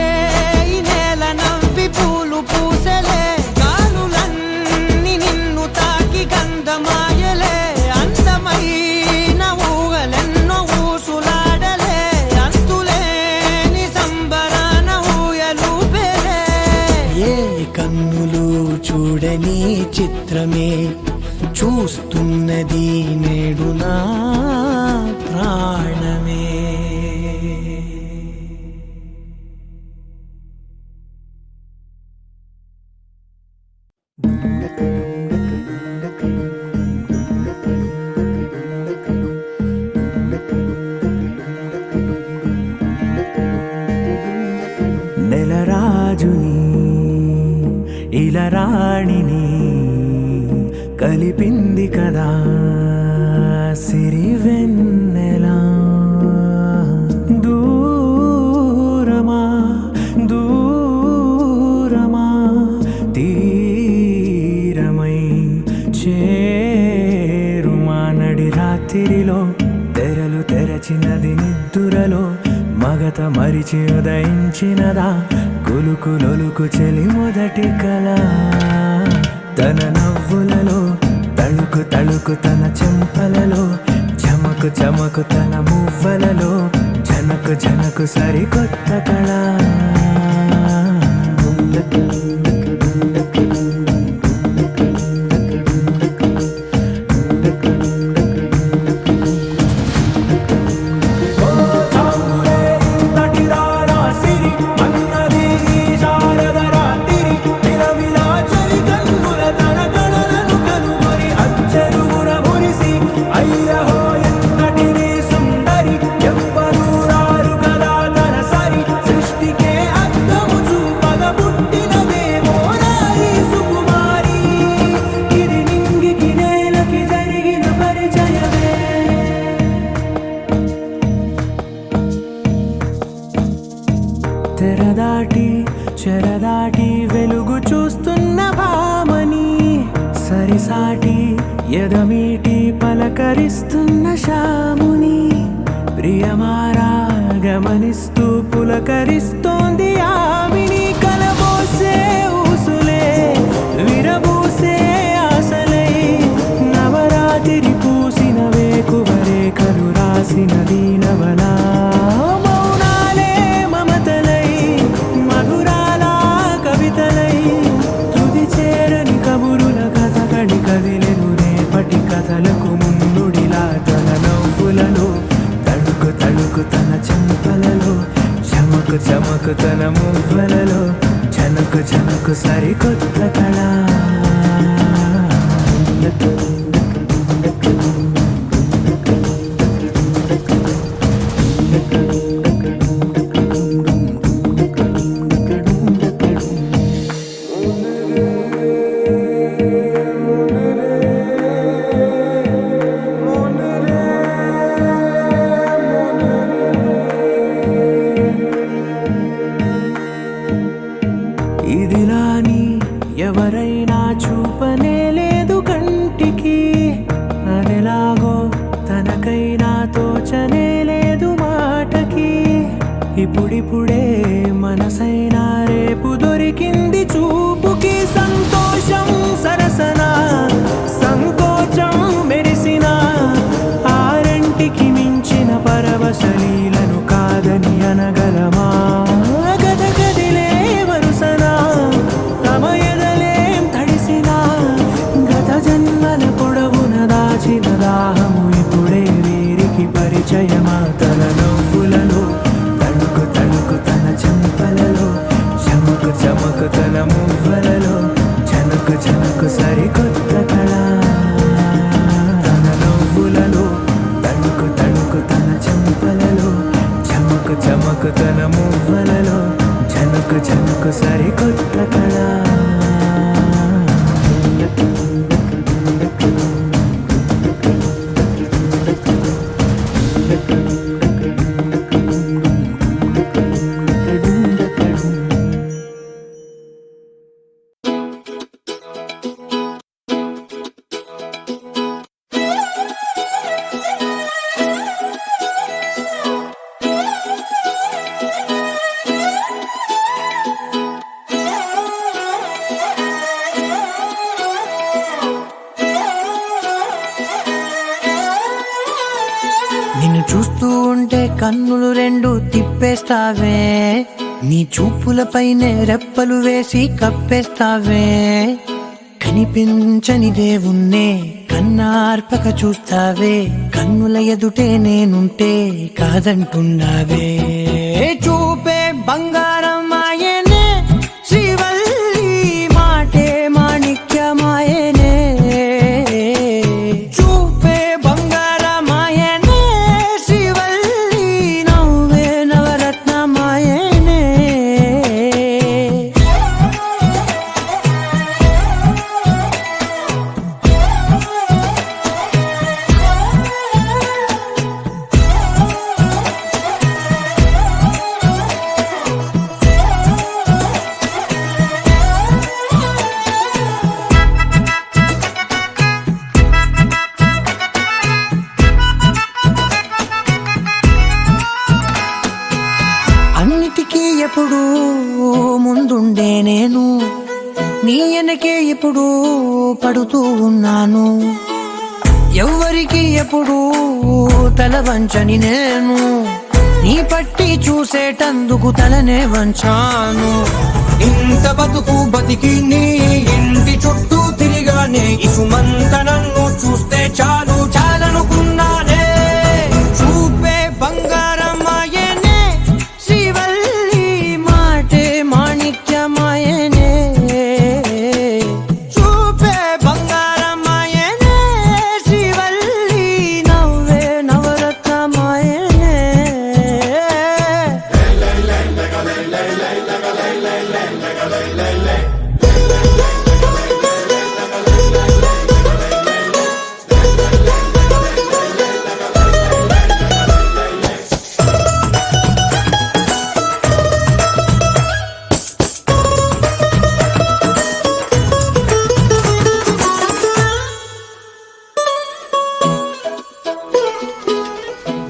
Speaker 9: ఈ నేల నవ్వి పూలు పూసలే గాలులన్నీ నిన్ను తాకి గంధమాయలే అందమైన ఊహలెన్నో ఊసులాడలే అంతులేని సంబరాన ఊయలూపెలే ఏ కన్నులు చూడని చిత్రమే చూస్తున్నది నేడు నా ప్రాణమే. నెలరాజుని ఇలరాణిని కలిపింది కదా సిరివెన్నెలా. దూరమా దూరమా తీరమై చేరుమా నడి రాత్రిలో తెరలు తెరచినది నిద్దురలో మగత మరిచి ఉదయించినదా కులుకులొలుకు చెలి మొదటి కళ. తన నవ్వులలో తళుకు తళుకు తన చెంపలలో చమకు చమకు తన మువ్వలలో జనకు జనకు సరికొత్త కళ. తెరదాటి చెరదాటి వెలుగు చూస్తున్న భామని సరిసాటి ఎదమీటి పలకరిస్తున్న శాముని ప్రియమారా గమనిస్తూ పులకరిస్తోంది ఆవిని. కలబోసే ఊసులే విరబూసే ఆశలై నవరాత్రి పూసిన వేకువరేఖలు రాసిన దీనవనా. కదిలెను రేపటి కథలకు ముందుడిలా తన నవ్వులలో తడుకు తడుకు తన చెంపలలో చమకు చమకు తన మువ్వలలో జనకు జనకు సరికొత్త కళ. ఇదిలాని ఎవరైనా చూపనే లేదు కంటికి, అదెలాగో తనకైనా తోచనే లేదు మాటకి. ఇప్పుడిప్పుడే మనసైనా రేపు దొరికింది చూపుకి. సంతోషం సరసన సంకోచం మెరిసిన ఆరంటికి మించిన పరవశలీలను కాదని అనగలమా. గద గదిలే వరుసన తమ ఎదలేం తడిసిన గత జన్మల పొడవున దాచిన దాహము ఇప్పుడే వీరికి పరిచయమా. తన నవ్వులలో తణుకు తణుకు తన చెంపలలో చమకు చమకు తన మువ్వలలో జనకు జనకు సరికొత్త కళ. తన నవ్వులలో తణుకు తణుకు తన చెంపలలో చమకు చమకు తన మువ్వలలో జనకు జనకు సరికొత్త కళ. నిన్ను చూస్తూ ఉంటే కన్నులు రెండు తిప్పేస్తావే, నీ చూపులపైనే రెప్పలు వేసి కప్పేస్తావే. కనిపించని దేవుణ్ణే కన్నార్పక చూస్తావే, కన్నుల ఎదుటే నేనుంటే కాదంటున్నావే. చూపే బంగారం ఆయనే శ్రీవల్లి, మాటే మాణిక్యమాయనే. చూపే బంగారం ఆయనే శ్రీవల్లి, నవ్వే నవరత్నమాయనే. అన్నిటికీ ఎప్పుడు ముందుండే నేను, నీ వెనకే ఎప్పుడు పడుతూ ఉన్నాను. ఎవ్వరికి ఎప్పుడు తల వంచని నేను, నీ పట్టి చూసేటందుకు తలనే వంచాను. ఇంత బతుకు బతికి నీ ఇంటి చుట్టూ తిరిగానే, ఇసుమంత నన్ను చూస్తే చాలు చాలనుకున్నానే. చూపే బంగారం ఆయనే శ్రీవల్లి, మాటే మాణిక్యమాయనే. చూపే బంగారం ఆయనే శ్రీవల్లి, నవ్వే నవరత్నమాయనే.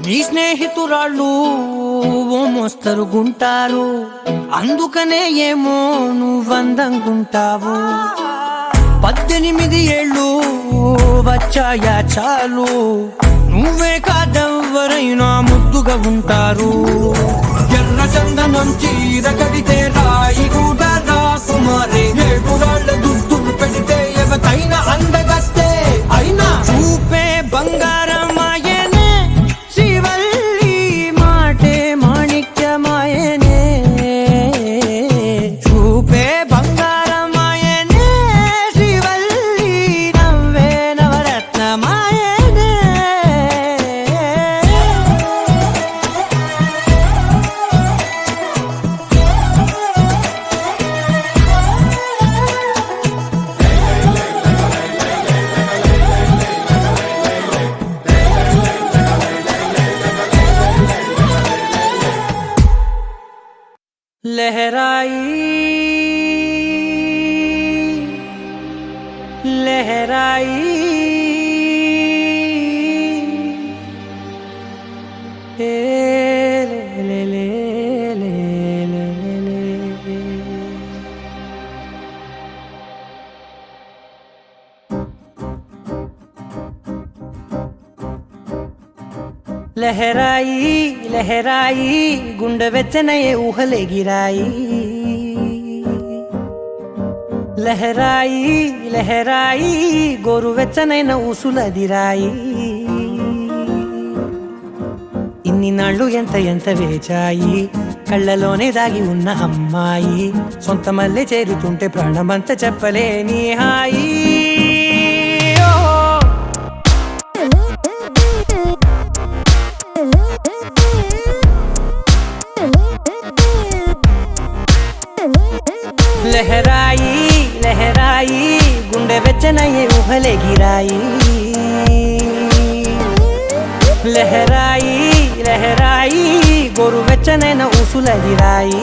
Speaker 9: నీ స్నేహితురాళ్ళు ఓ మోస్తరు గుంటారు, అందుకనే ఏమో నువ్వందంగుంటావు. 18 ఏళ్ళు వచ్చాయా చాలు, నువ్వే కాదెవ్వరైనా ముద్దుగా ఉంటారు. ఎర్ర చందనం చీర కడితే రాయి కూడా రాకుమారే, ఏడురాళ్ళ దుద్దులు పెడితే ఎవతైనా అందగస్తే. అయినా చూపే బంగారం ఆయనే శ్రీవల్లి, మాటే మాణిక్యమాయనే. చూపే బంగారం ఆయనే శ్రీవల్లి, నవ్వే నవరత్నమాయనే. लहराई लहराई ले ले ले ले ले ले। లహరాయి లహరాయి గుండె వెచ్చనయే ఊహలే గిరాయి. లహరాయి లహరాయి గోరు వెచ్చనైన ఊసులదిరాయి. ఇన్ని నాళ్ళు ఎంత ఎంత వేచాయి, కళ్ళలోనే దాగి ఉన్న అమ్మాయి. సొంత మల్లె చేరుతుంటే ప్రాణమంత చెప్పలేని హాయి. లహరాయి లహరాయి గుండె వెచ్చనయ్యే ఊహలే గిరాయి. లహరాయి లహరాయి గోరు వెచ్చనైన ఊసులదిరాయి.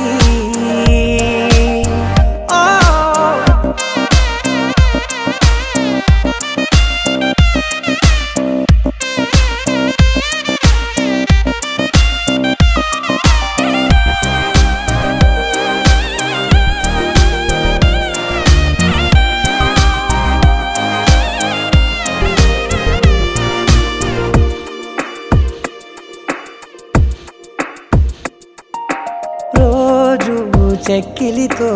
Speaker 9: చెక్కిలితో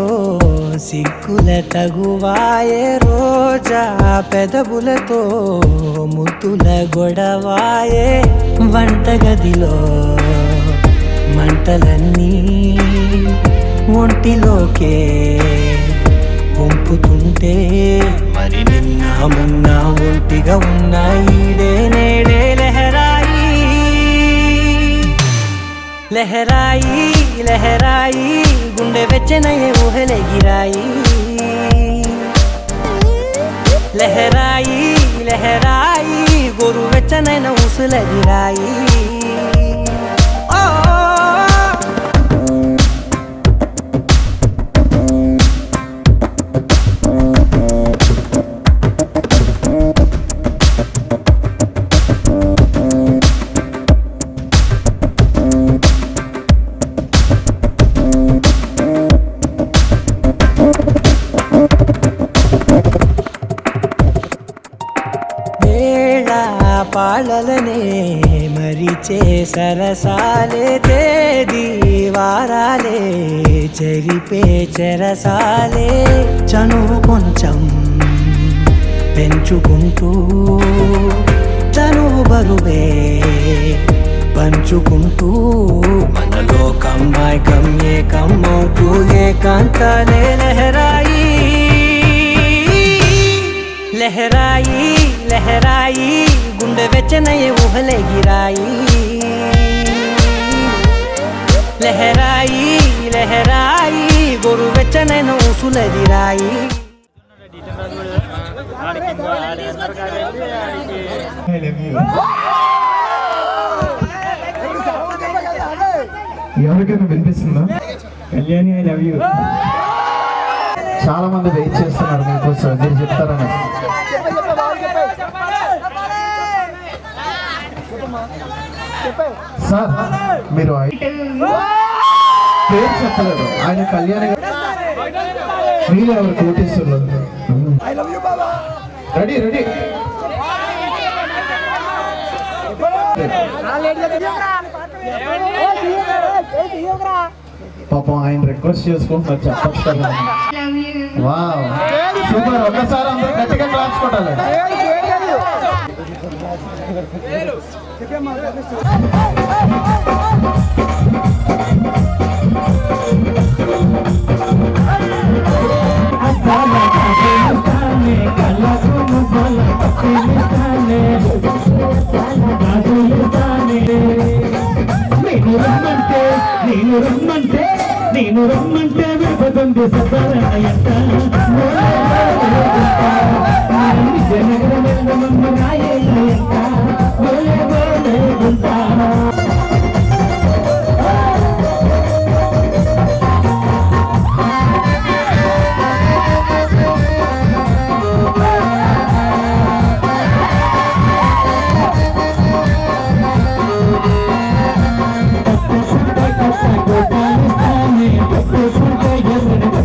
Speaker 9: సిగ్గుల తగువాయే రోజా పెదవులతో ముద్దుల గొడవాయే వంటగదిలో మంటలన్నీ ఒంటిలోకే వంపుతుంటే మరి నిన్న మొన్న ఒంటిగా ఉన్న ఈడే నేడే లహరాయి లహరాయి లహరాయి గుండె వెచ్చనయే ఊహలెగిరాయి లహరాయి లహరాయి గోరు వెచ్చనైన ఊసులెగిరాయి పాలలనే మరిచే సరసాలే తేదీ వారాలే చెరిపే చెరసాలే చనువు కొంచెం పెంచుకుంటూ చనువు బరువే పంచుకుంటూ మనలో కమ్మాయి కమ్మే కమ్మవుతూ ఏకాంతాలే లహరాయి లహరాయి లహరాయి గుండె వెచ్చనయే ఊహలెగిరాయి లహరాయి లహరాయి గోరు వెచ్చనైన ఊసులెగిరాయి
Speaker 11: ఎవరికైనా వినిపిస్తుందా?
Speaker 10: Kalyani I love you.
Speaker 11: చాలా మంది వెయిట్ చేస్తున్నారు మీకోసం, మీరు చెప్తారని. సార్ మీరు పేరు చెప్పలేదు, ఆయన కళ్యాణి మీరు ఎవరు కోటేశ్వరులు. రెడీ రెడీ పాపం ఆయన రిక్వెస్ట్ చేసుకుంటున్నారు చెప్పచ్చు కదా. వావ్ సూపర్, ఒక్కసారి అందరూ గట్టిగా క్లాప్స్ కొట్టాలి.
Speaker 10: నేను రమ్మంటే విపదండి సత్తారాయంట జనగరమందు రాయేయంట గోలే గోలే గుంటా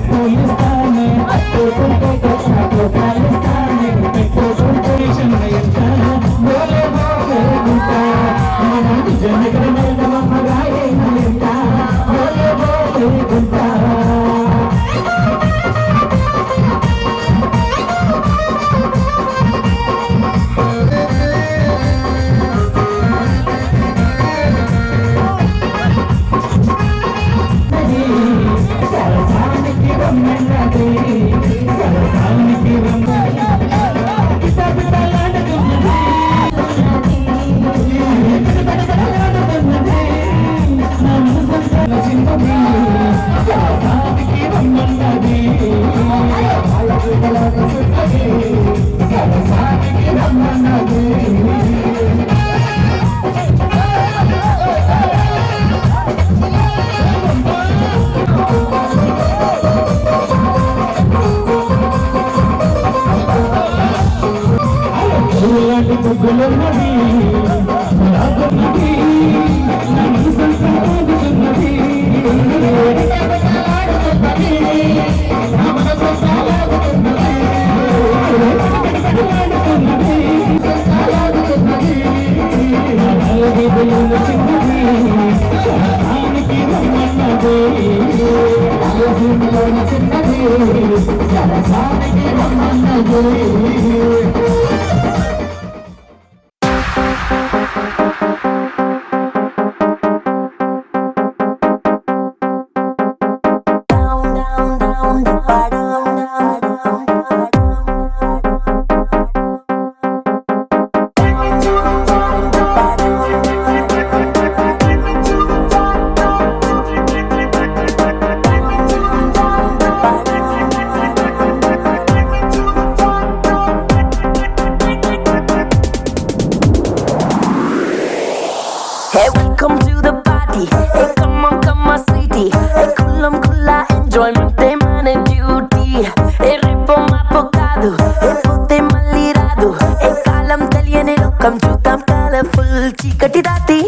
Speaker 10: పోలిస్తానే సరసానికి రమ్మన్నది
Speaker 12: Hey, welcome to the party. Hey, come on, sweetie. Hey, kulla enjoyment, they man and duty. Hey, ripo mapokadu. Hey, pote malli radu. Hey, kalam teliyane lokam chudam colorful chikati dati.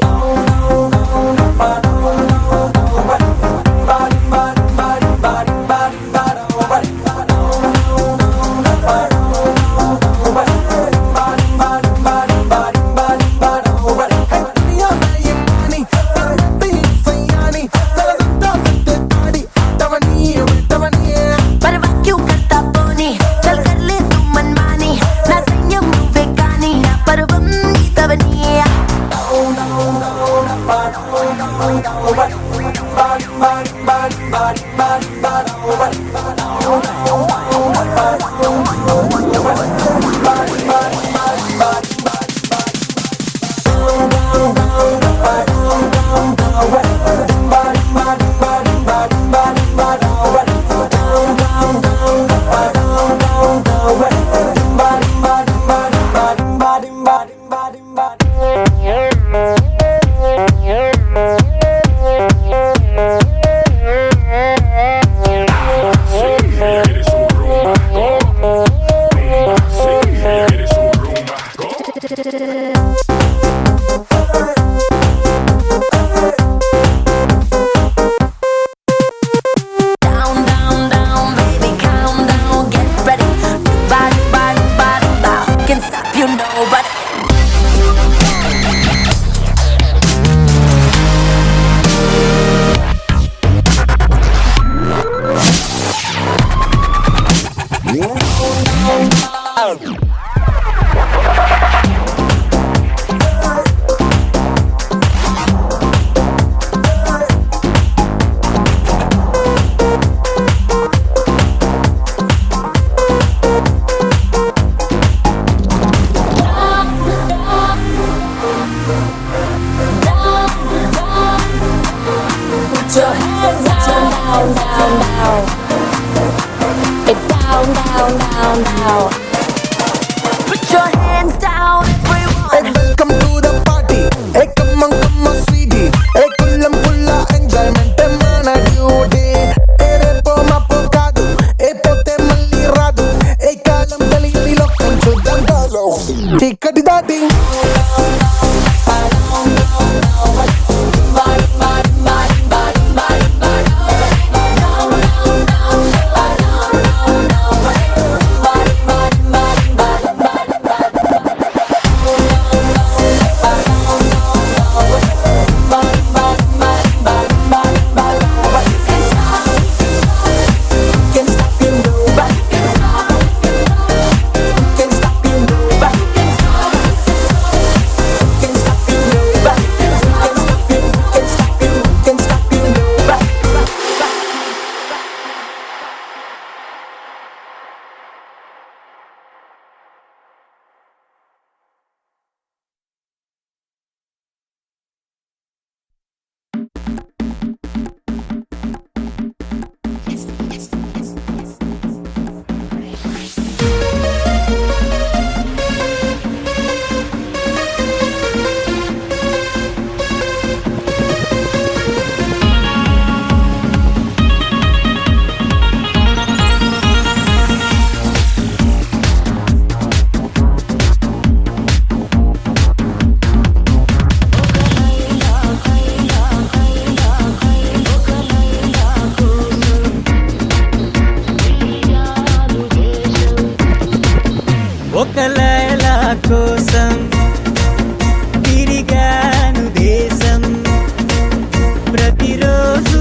Speaker 13: ప్రతిరోజు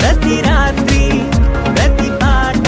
Speaker 13: ప్రతి రాత్రి ప్రతి పాట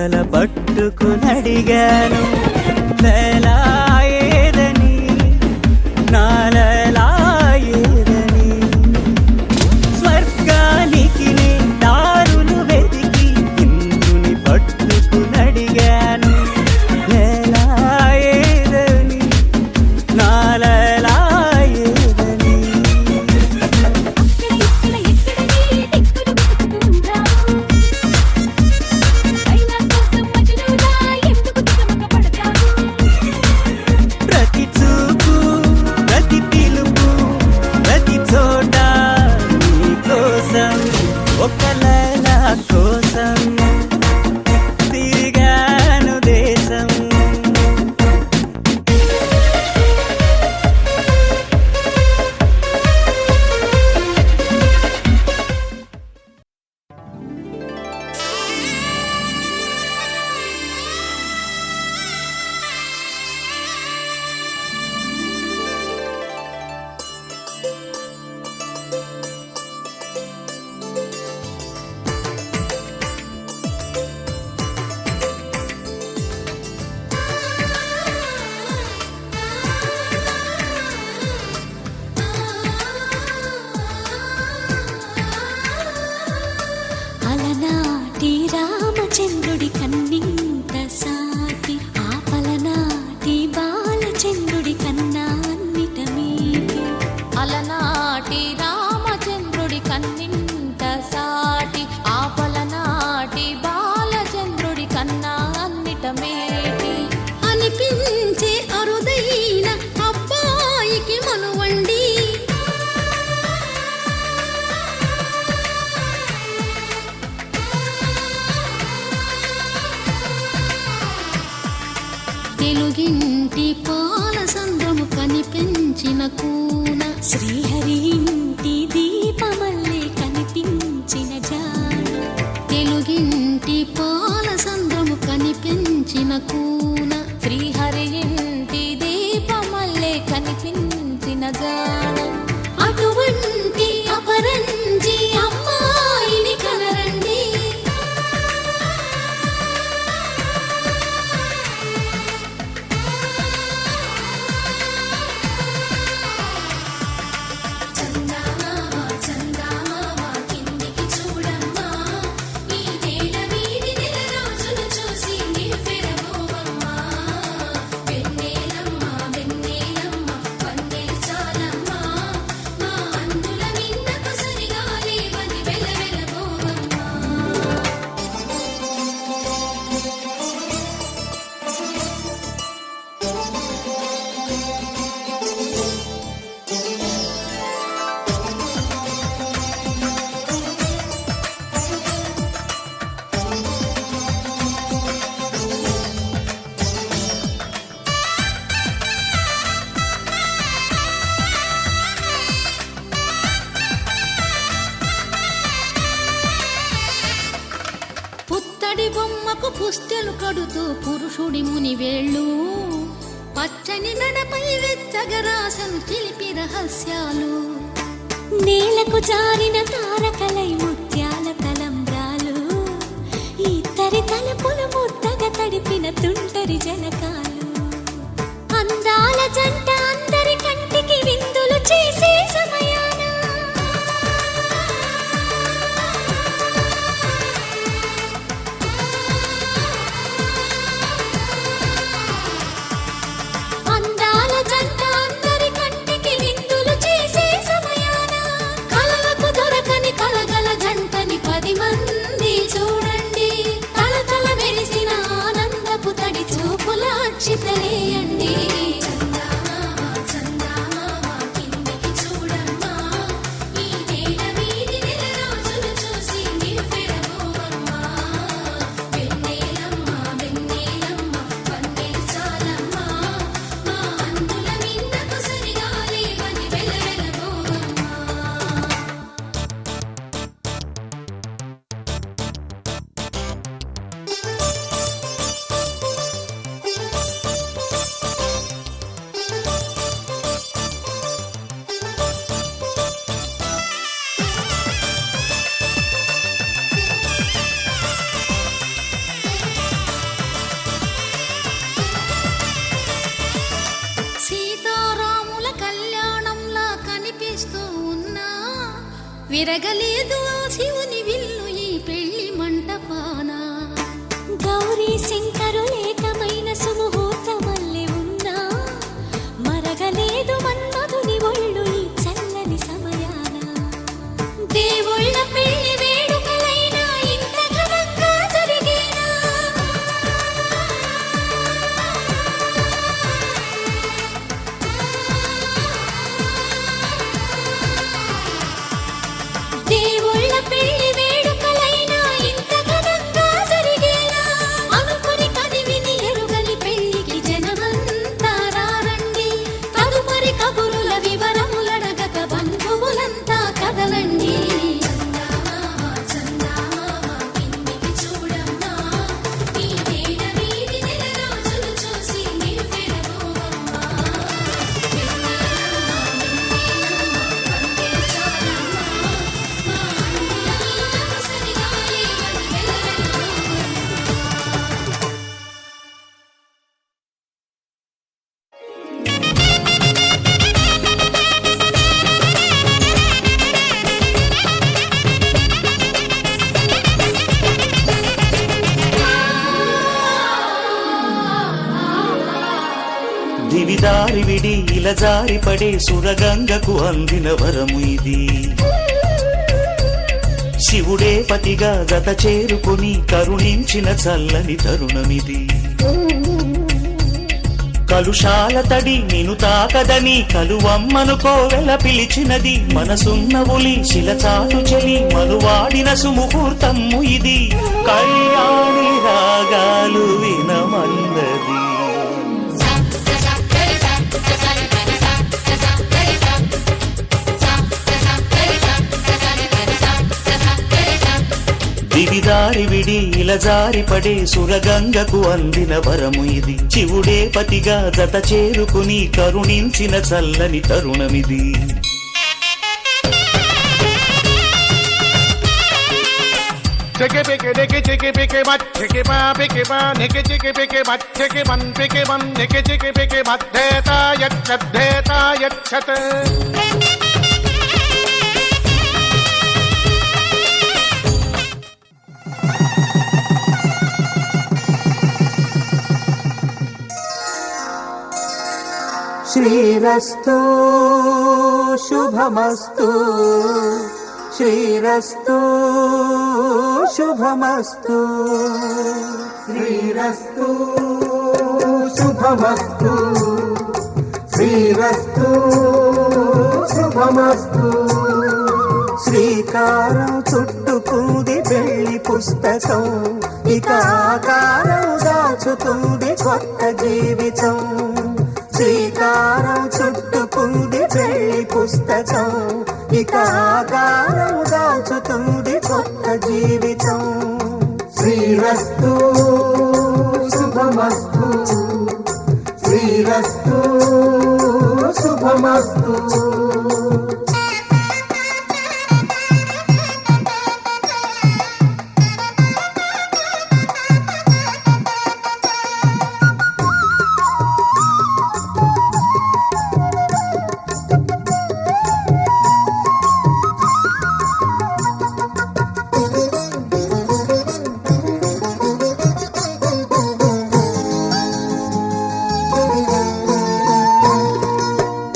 Speaker 3: తల పట్టుకునడిగాను లేలా ఏదని నా లేలా ఏదని స్వర్గానికి నే దారులు వెతికి ఇంద్రుని పట్టుకునడిగాను లేలా ఏదని నా లేలా ఏదని ప్రతి చూపు ప్రతి పిలుపు ప్రతి చోట నీ కోసం ఒక లైలా కోసం తిరిగాను దేశం
Speaker 1: అలనాటి రామచంద్రుడి కన్నింత సాటి ఆపలనాటి బాలచంద్రుడి కన్నా అన్నిట మీటి
Speaker 8: అలనాటి రామచంద్రుడి కన్నింత సాటి ఆపలనాటి బాలచంద్రుడి కన్నా అన్నిట మేటి
Speaker 1: అనిపించే అరుదైన అబ్బాయికి మనువండి తెలుగింటి పాల సంద్రము కనిపించిన కూన శ్రీహరి ఇంటి దీపమల్లే కనిపించిన జాడ తెలుగింటి పాల సంద్రము కనిపించిన కూన
Speaker 8: శ్రీహరి ఇంటి దీపమల్లే కనిపించిన జాడ
Speaker 1: అటువంటి అపరంజి అమ్మాయిని కనరండి చందమామ చందమామ కిందికి చూడమ్మా ఈ వేళ వీడి నెల రోజులు చూసి నివ్వెరబోవమ్మా వెన్నెలమ్మ వెన్నెలమ్మ వందెలు చాలమ్మా మా అందుల మిన్నకు సరిగా లేవని వెలవెలబోవమ్మా పుత్తడి బొమ్మకు పుస్తెలు కడుతూ పురుషుడి ముని వేళ్ళు పచ్చని నడపై వెచ్చగరాసను చిలిపి రహస్యాలు నేలకు జారిన తారకలై ముత్యాల తలంబ్రాలు ఇద్దరి తలపులు ముద్దగా తడిపిన తుంటరి జలకాలు అందాల జంట అందరి కంటికి విందులు చేసే సమయాన అందాల జంట అందరి కంటికి విందులు చేసే సమయాన కలలకు దొరకని కలగల జంటని 10 మంది చూడండి తల తల మెరిసి విరగలేదు ఆ శివుని విల్లు ఈ పెళ్లి మంటపాన.
Speaker 8: గౌరీ శంకరు ఏకమైన సుముహూర్తమల్లె ఉన్నా మరగలేదు మన్మధుని ఒళ్ళు ఈ చల్లని సమయాన.
Speaker 1: దేవుళ్ళ పెళ్లి వేడుకలైనా ఇంత ఘనంగా జరిగేనా? దేవుళ్ళ పెళ్లి వేడుకలైనా ఇంత ఘనంగా జరిగేనా? అనుకుని కదివిని ఎరుగని పెళ్లికి జనమంతా రారండి. తదుపరి కబురుల వివరములడగక బంధువులంతా కదలండి.
Speaker 3: దివిదారి విడి ఇలా జారి పడే సురగంగకు అందిన వరము ఇది. శివుడే పతిగా జత చేరుకొని కరుణించిన చల్లని తరుణమిది. కలుషాల తడి నిను తాకదని కలువమ్మను కోవెల పిలిచినది. మనసున్న ఉలి శిలచాటు చెలి మనువాడిన సుముహూర్తము ఇది. కళ్యాణి రాగాలు వినమన్నది. దివిదారి విడి ఇలా జారి పడే సురగంగకు అందిన వరము ఇది. శివుడే పతిగా జత చేరుకుని కరుణించిన చల్లని తరుణమిది.
Speaker 6: Cheke peke deke cheke peke mat cheke pa neke cheke peke mat cheke ban neke cheke peke mat deta yachat.
Speaker 3: శ్రీరస్తు శుభమస్తు శ్రీరస్తు శుభమస్తు శ్రీరస్తు శుభమస్తు శ్రీరస్తు శుభమస్తు. శ్రీకారం చుట్టుకుంది పెళ్లి పుస్తకం, ఇక ఆకారం దాచుతుంది కొత్త జీవితం. శ్రీకారం చుట్టుకుంది పెళ్లి పుస్తకం, ఇక ఆకారం దాచుతుంది కొత్త జీవితం. శ్రీరస్తు శుభమస్తు శ్రీరస్తు శుభమస్తు.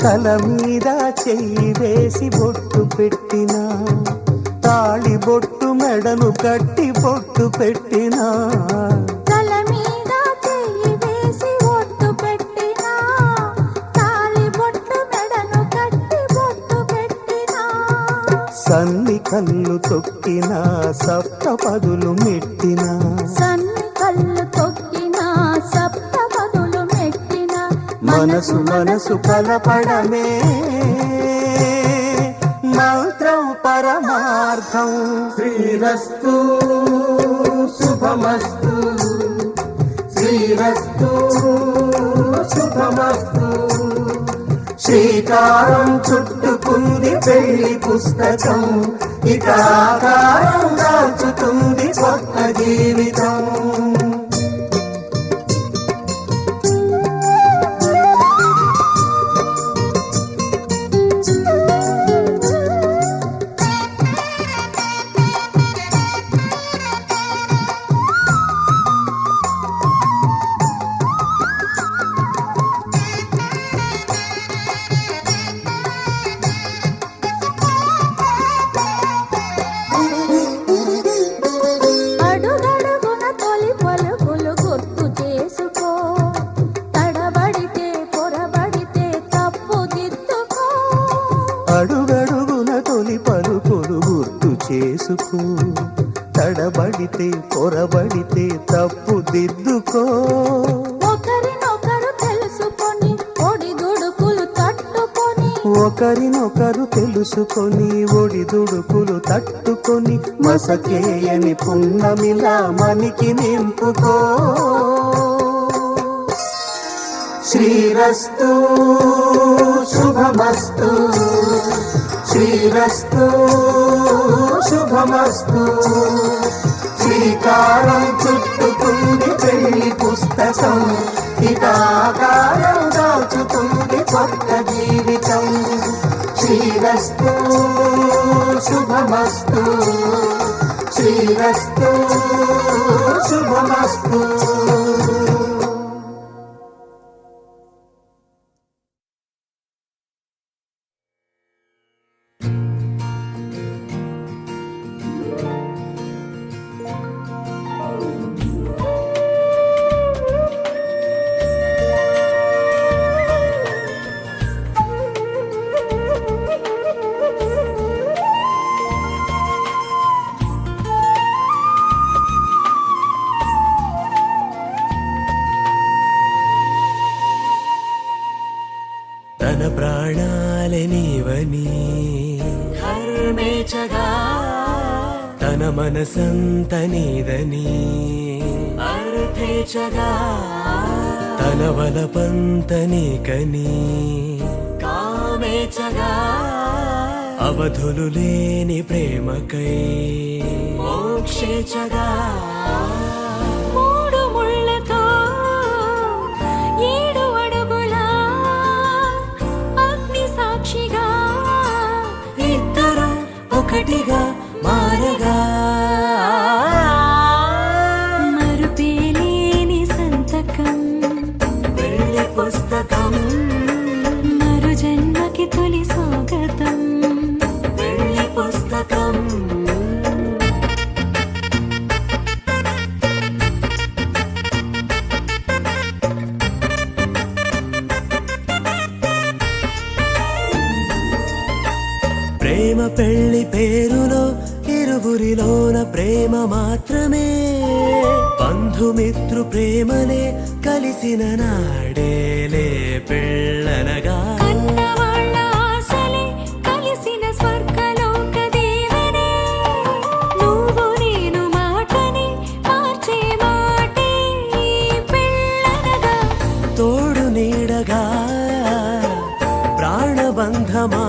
Speaker 3: తల మీద చెయ్యి వేసి బొట్టు పెట్టినా, తాళి బొట్టు మెడను కట్టి బొట్టు పెట్టినా.
Speaker 8: తల మీద చెయ్యి వేసి బొట్టు పెట్టినా, తాళి బొట్టు మెడను కట్టి బొట్టు పెట్టినా.
Speaker 3: సన్ని కళ్ళు తొక్కినా సప్త పదులు మెట్టినా,
Speaker 8: సన్ని కళ్ళు తొక్కినా సప్త పదులు మెట్టినా.
Speaker 3: మనసు మనసు కలపడమే మంత్రం పరమార్థం. శ్రీరస్తు శుభమస్తు శ్రీరస్తు శుభమస్తు. శ్రీకారం చుట్టుకుంది పెళ్లి పుస్తకం, ఇక ఆకారం దాచుతుంది కొత్త జీవితం. పొరబడితే తప్పు దిద్దుకో.
Speaker 8: ఒకరినొకరు తెలుసుకొని ఒడిదుడుకులు తట్టుకొని
Speaker 3: ఒకరినొకరు తెలుసుకొని ఒడిదుడుకులు తట్టుకొని మసకేయని పున్నమిలా మనికి నింపుకో. శ్రీరస్తు శుభమస్తు, శ్రీరస్తు శుభమస్తు. శ్రీకారం చుట్టుకుంది పెళ్లి పుస్తకం, ఇక ఆకారం దాచుతుంది కొత్త జీవితం. శ్రీరస్తు శుభమస్తు, శ్రీరస్తు శుభమస్తు.
Speaker 7: తన ప్రాణాలే నీవని
Speaker 9: ధర్మేచగా
Speaker 7: తన మనసంత నీదని
Speaker 9: అర్థేచగా
Speaker 7: తన వలపంత నీకని
Speaker 9: కామేచగా
Speaker 7: అవధులు లేని ప్రేమకై
Speaker 9: మోక్షేచగా
Speaker 1: మూడు ముళ్ళతో 7 అడుగుల అగ్ని సాక్షిగా
Speaker 9: ఇద్దరు ఒకటిగా మారగా
Speaker 1: మరుపేలేని సంతకం
Speaker 9: పెళ్లి పుస్తకం
Speaker 1: మరు జన్మకి తొలి స్వాగతం.
Speaker 9: పెళ్లి పుస్తకం
Speaker 7: ప్రేమ పెళ్లి పేరులో ఇరువురిలోన ప్రేమ మాత్రమే, బంధుమిత్రు ప్రేమలే కలిసిన నాడేలే పెళ్ళనగా.
Speaker 1: కన్నవాళ్ళ ఆశలే కలిసిన స్వర్గలోక దీవెనే, నువ్వు నేను మాటని మార్చే మాటే పెళ్ళనగా.
Speaker 7: తోడు నీడగా ప్రాణబంధమా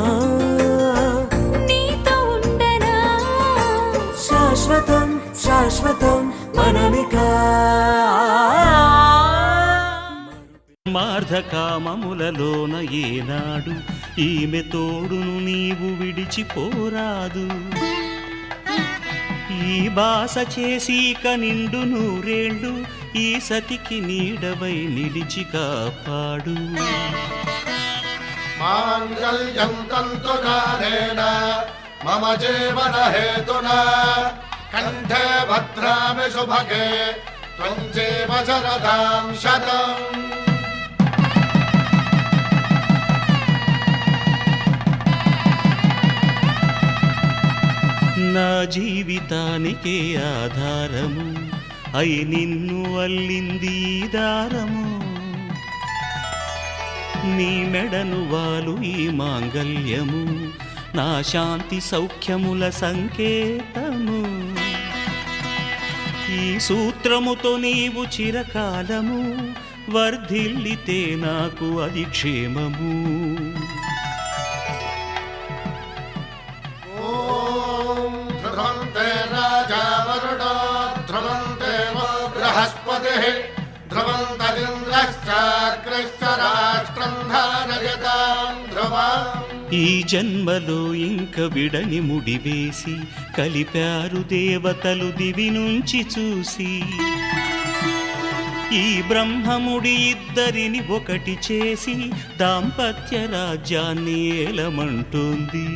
Speaker 1: నీతో ఉండనా
Speaker 7: శాశ్వతం శాశ్వతం మనమికా.
Speaker 3: మార్ధకామములలోన ఏనాడు ఈమె తోడును నీవు విడిచిపోరాదు. ఈ బాస చేసి నిండు నూరేళ్ళు ఈ సతికి నీడవై నిలిచి కాపాడు.
Speaker 11: మాంగళ్యం తంతునానేన మమ జీవన హేతునా కంఠే భద్రామి శుభగే త్వం జీవ శరదాం శతం.
Speaker 3: నా జీవితానికే ఆధారము అయి నిన్ను అల్లింది ఈ దారము. నీ మెడను వాలు ఈ మాంగల్యము నా శాంతి సౌఖ్యముల సంకేతము. ఈ సూత్రముతో నీవు చిరకాలము వర్ధిల్లితే నాకు అది క్షేమము.
Speaker 11: ఓం ధ్రువంతే రాజా వరుణో ధ్రువంతే బృహస్పతిః ధ్రువంతరింద్రశ్చాగ్రశ్చ రాష్ట్రం ధారయతాం ధ్రువం.
Speaker 3: ఈ జన్మలో ఇంక విడని ముడివేసి కలిపారు దేవతలు దివి నుంచి చూసి. ఈ బ్రహ్మముడి ఇద్దరిని ఒకటి చేసి దాంపత్య రాజ్యాన్ని ఏలమంటుంది.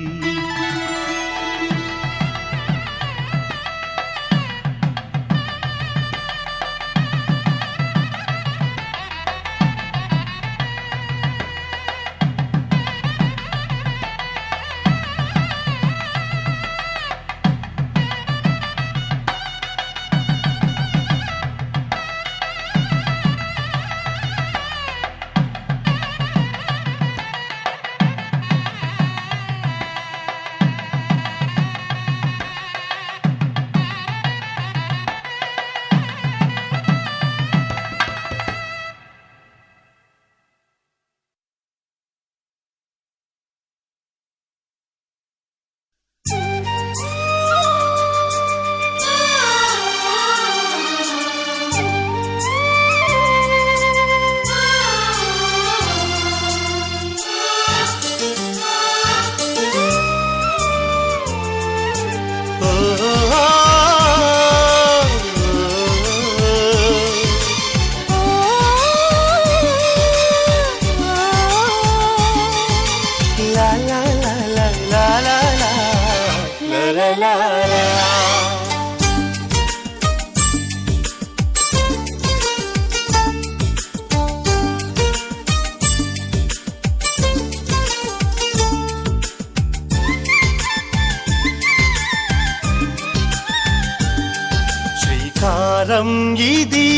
Speaker 3: ఇది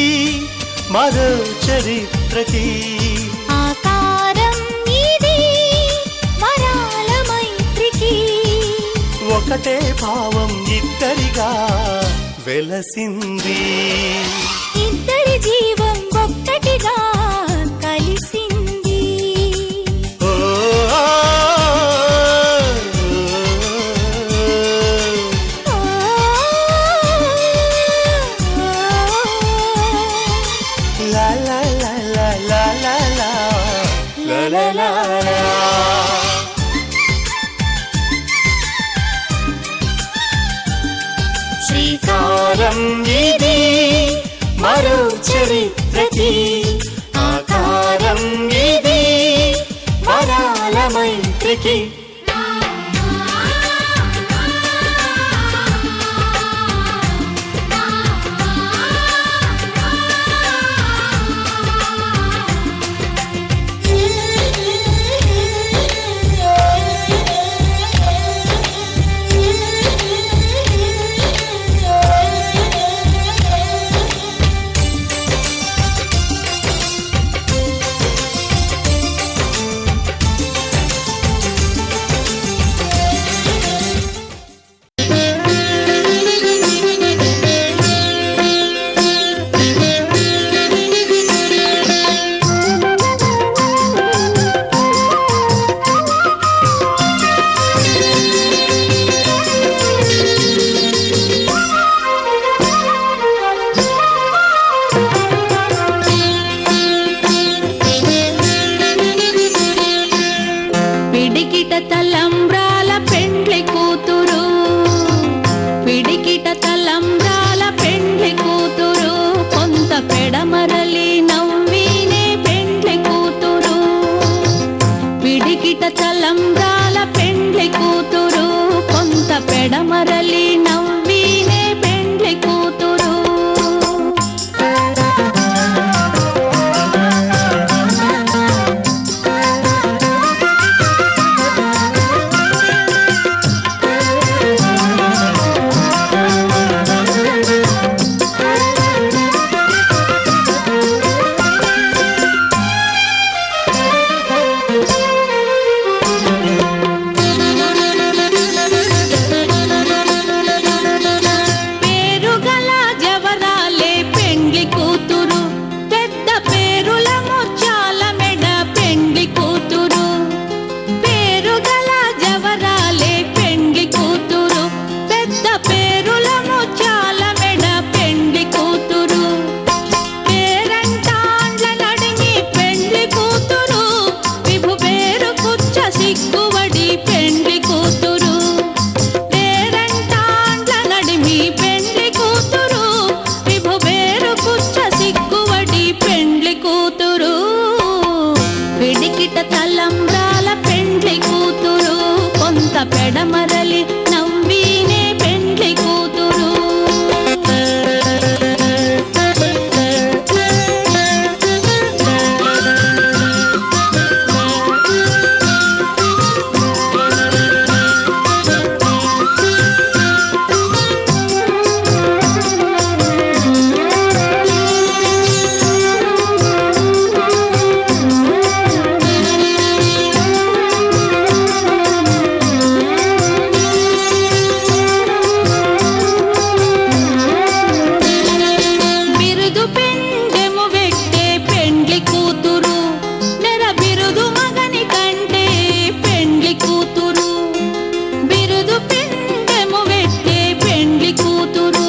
Speaker 3: మరో చరిత్రకి
Speaker 1: ఆకారం ఇది వరాల మైత్రికి
Speaker 3: ఒకటే భావం ఇద్దరిగా వెలసింది
Speaker 1: ఇద్దరి జీవం ఒక్కటిగా కలిసింది
Speaker 3: ఓ లా లా లా లా లా లా లా లా లా లా లా. శ్రీకారం ఇది మరో చరిత్రకి ఆకారం ఇది వరాల మైత్రికి
Speaker 8: పిడికిట తలంబ్రాల పెండ్లి కూతురు పిడికిట తలంబ్రాల పెండ్లి కూతురు కొంత పెడమరలి నవ్వినే పెండ్లి కూతురు పిడికిట తలంబ్రాల పెండ్లి కూతురు కొంత పెడమరలి నవ్వినే పెండ్లి కూతురు పేరుగల జవరాలే పెండ్లి కూతురు పెద్ద పేరుల ముత్యాల మెడ పెండ్లి కూతురు పేరుగల జవరాలే పెండ్లి కూతురు పెద్ద పేరుల ముత్యాల మెడ పెండ్లి కూతురు పేరంటాండ్ల నడిమి పెండ్లి కూతురు విభు పేరు కుచ్చ సిగ్గువడి పెండ్లి కూతురు పేరంటాండ్ల నడిమి పెండ్లి కూతురు విభు పేరు కుచ్చ సిగ్గువడి పెండ్లి కూతురు పిడికిట తలంబ్రాల పెండ్లి కూతురు కొంత పెడమరలి నవ్వినే పెండ్లి కూతురు బిరుదు పెండెము వెట్టే పెండ్లి కూతురు నెర బిరుదు మగని కంటే పెండ్లి కూతురు బిరుదు పెండెము వెట్టే పెండ్లి కూతురు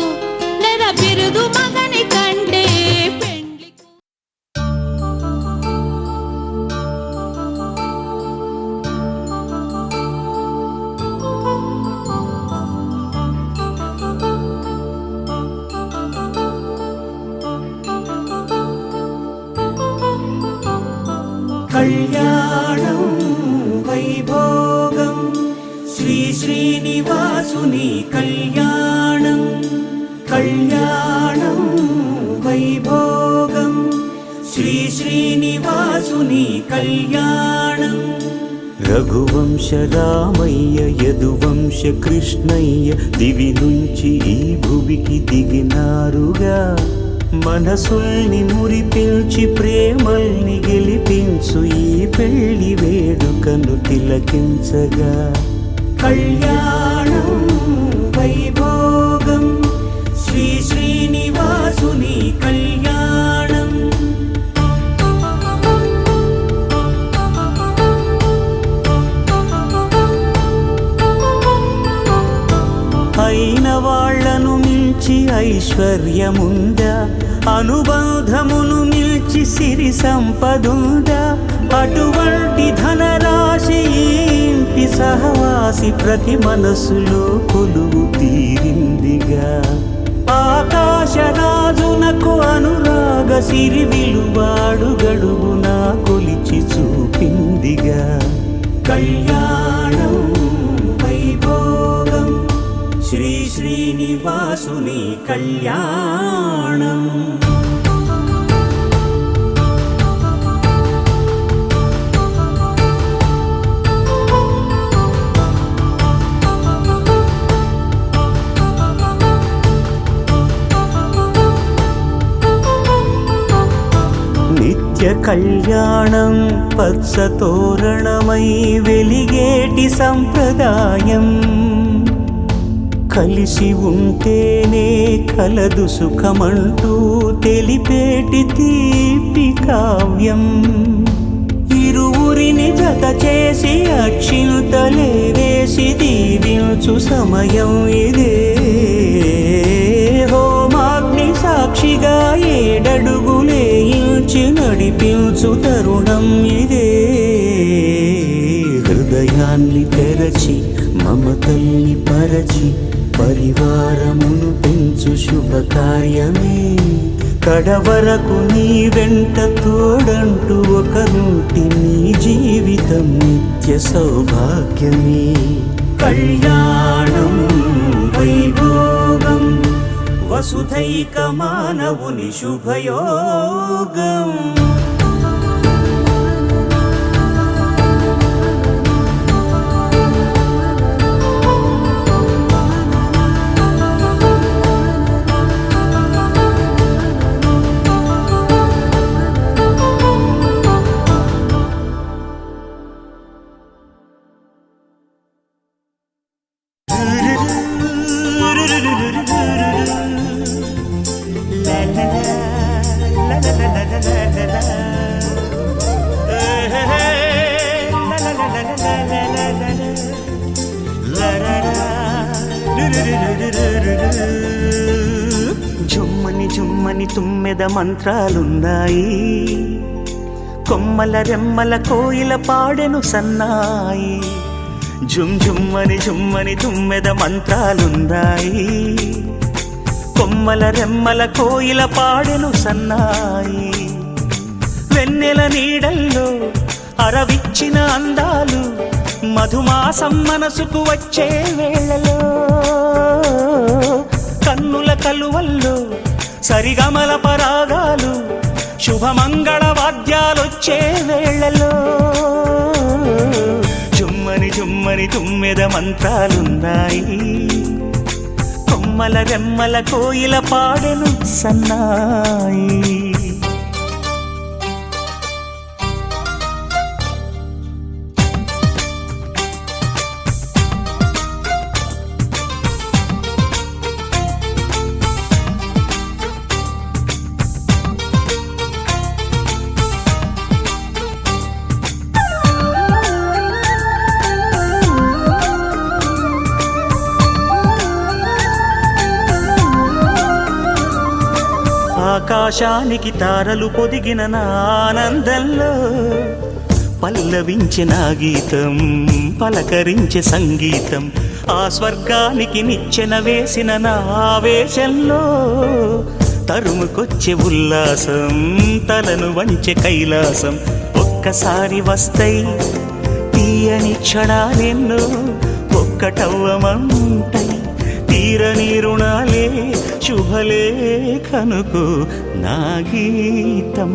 Speaker 8: నెర బిరుదు మగని కంటే పెండ్లి
Speaker 7: కళ్యాణం వైభోగం శ్రీ శ్రీనివాసుని కళ్యాణం కళ్యాణం వైభోగం శ్రీ శ్రీనివాసుని కళ్యాణం
Speaker 3: రఘువంశ రామయ్య యదువంశ కృష్ణయ్య దివి నుంచి ఈ భువికి దిగినారుగా మనసుల్ని మురిపించి ప్రేమల్ని గెలిపించు ఈ పెళ్లి వేడుకను తిలకించగా కళ్యాణం వైభోగం శ్రీ శ్రీనివాసుని కళ్యాణం. అయిన వాళ్లను మించి ఐశ్వర్యముందా, అనుబంధమును మిల్చి సిరి సంపదుందా, అటువంటి ధనరాశి ఇంటి సహవాసి ప్రతి మనసులో కొలువు తీరిందిగా. ఆకాశరాజునకు అనురాగ సిరి విలువాడు గడువునా కొలిచి చూపిందిగా. కళ్యాణం వైభోగం శ్రీ శ్రీనివాసుని కళ్యాణం. నిత్య కళ్యాణం పచ్చ తోరణమై వెలిగేటి సంప్రదాయం. కలిసి ఉంటేనే కలదు సుఖమంటూ తెలిపేటి తీపి కావ్యం. ఇరువురిని జత చేసి అక్షింతలే వేసి దీవించు సమయం ఇదే. హోమాగ్ని సాక్షిగా ఏడడుగులే ఇంచి నడిపించు తరుణం ఇదే. హృదయాన్ని తెరచి మమతల్ని పరచి పరివారమును పెంచు శుభకార్యమే. కడవరకు నీ వెంట తోడంటూ ఒకరుంటి నీ జీవితం నిత్య సౌభాగ్యమే. కళ్యాణం వైభోగం వసుధైక మానవుని శుభయోగం. జుమ్మని జుమ్మని తుమ్మెద మంత్రాలున్నాయి, కొమ్మల రెమ్మల కోయిల పాడెను సన్నాయి. జుమ్ జుమ్మని జుమ్మని తుమ్మెద మంత్రాలున్నాయి, కొమ్మల రెమ్మల కోయిల పాడెను సన్నాయి. వెన్నెల నీడల్లో అరవిచ్చిన అందాలు మధుమాసం మనసుకు వచ్చే వేళలో. కన్నుల కలువల్లో సరిగమల పరాగాలు శుభమంగళ వాద్యాలొచ్చే వేళలో. జుమ్మని జుమ్మని తుమ్మెద మంత్రాలున్నాయి, కొమ్మల రెమ్మల కోయిల పాడెను సన్నాయి. ఆకాశానికి తారలు పొదిగిన నా ఆనందంలో పల్లవించే నా గీతం, పలకరించే సంగీతం. ఆ స్వర్గానికి నిచ్చెన వేసిన నా ఆవేశంలో తరుముకొచ్చే ఉల్లాసం, తలను వంచే కైలాసం. ఒక్కసారి వస్తాయి తీయని క్షణాలెన్నో, ఒక్కటవ్వమంటాయి తీరని రుణాలే. శుభలేఖనుకు నా గీతం.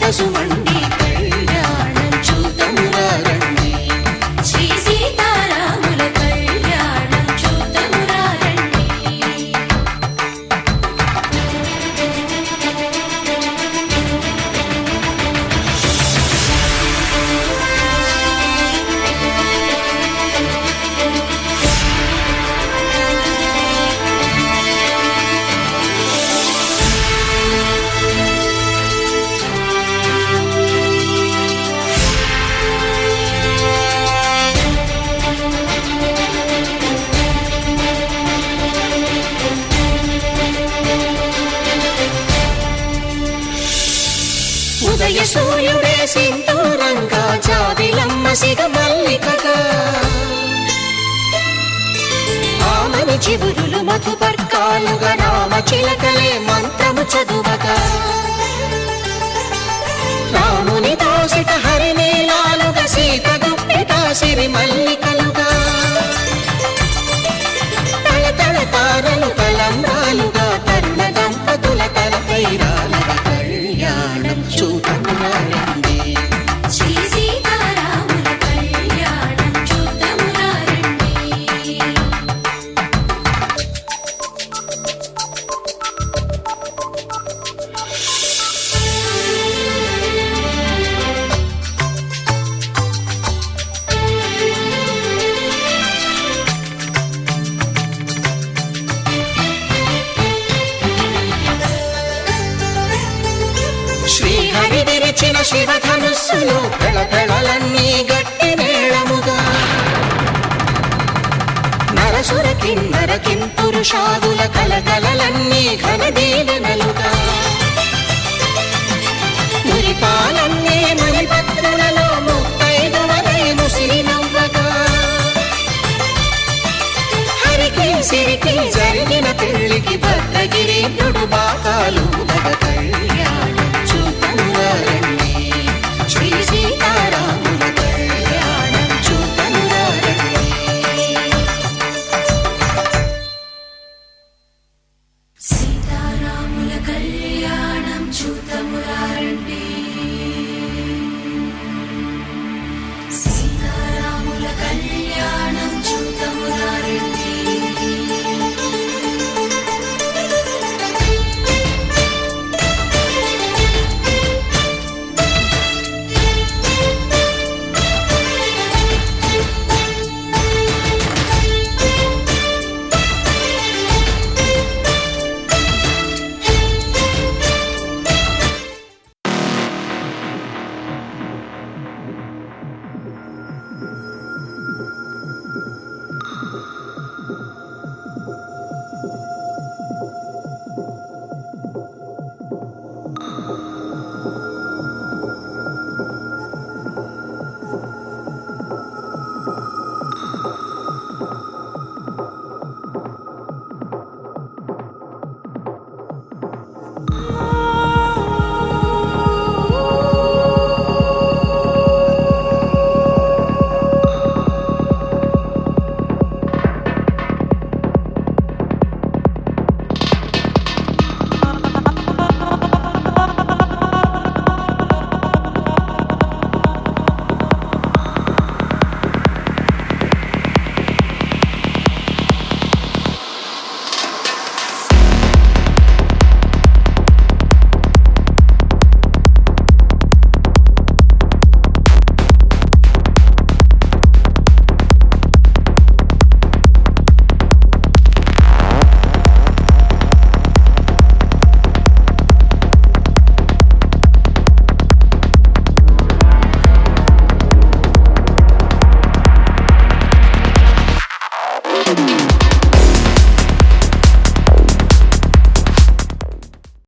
Speaker 2: తసుమండి కళ్యాణం చూతమురా రండి శ్రీ సీతారాముల కళ్యాణం చూతమురా రండి ఉదయ సూర్యుడే సింధూరంగా జాబిలమ్మ సిగ మల్లికగా ఆమని చివురులు మధుపర్కాలుగా రామ చిలకలే మంత్రము చదువగా రాముని దోసిట హరినీలాలుగా సీత గుప్పిట సిరి మల్లికలుగా తల తల తారలు తలంబ్రాలుగా తరుణ దంపతుల తలపైరాలుగా కళ్యాణం చూతమురా రండి శ్రీ సీతారాముల కళ్యాణం చూతమురా రండి శ్రీహరి విరిచిన శివధనుస్సులు పెళపెళలన్నీ గట్టి మేళముగా నరసుర కిన్నర కింపురుషాదుల కలకలలన్నీ ఘన దీవెనలుగా మురిపాలన్నీ మణిపత్రులలో ముత్తైదువలై ముసిరి నవ్వగా హరికి సిరికి జరిగిన పెళ్లికి భద్రగిరీంద్రుడు బాకాలు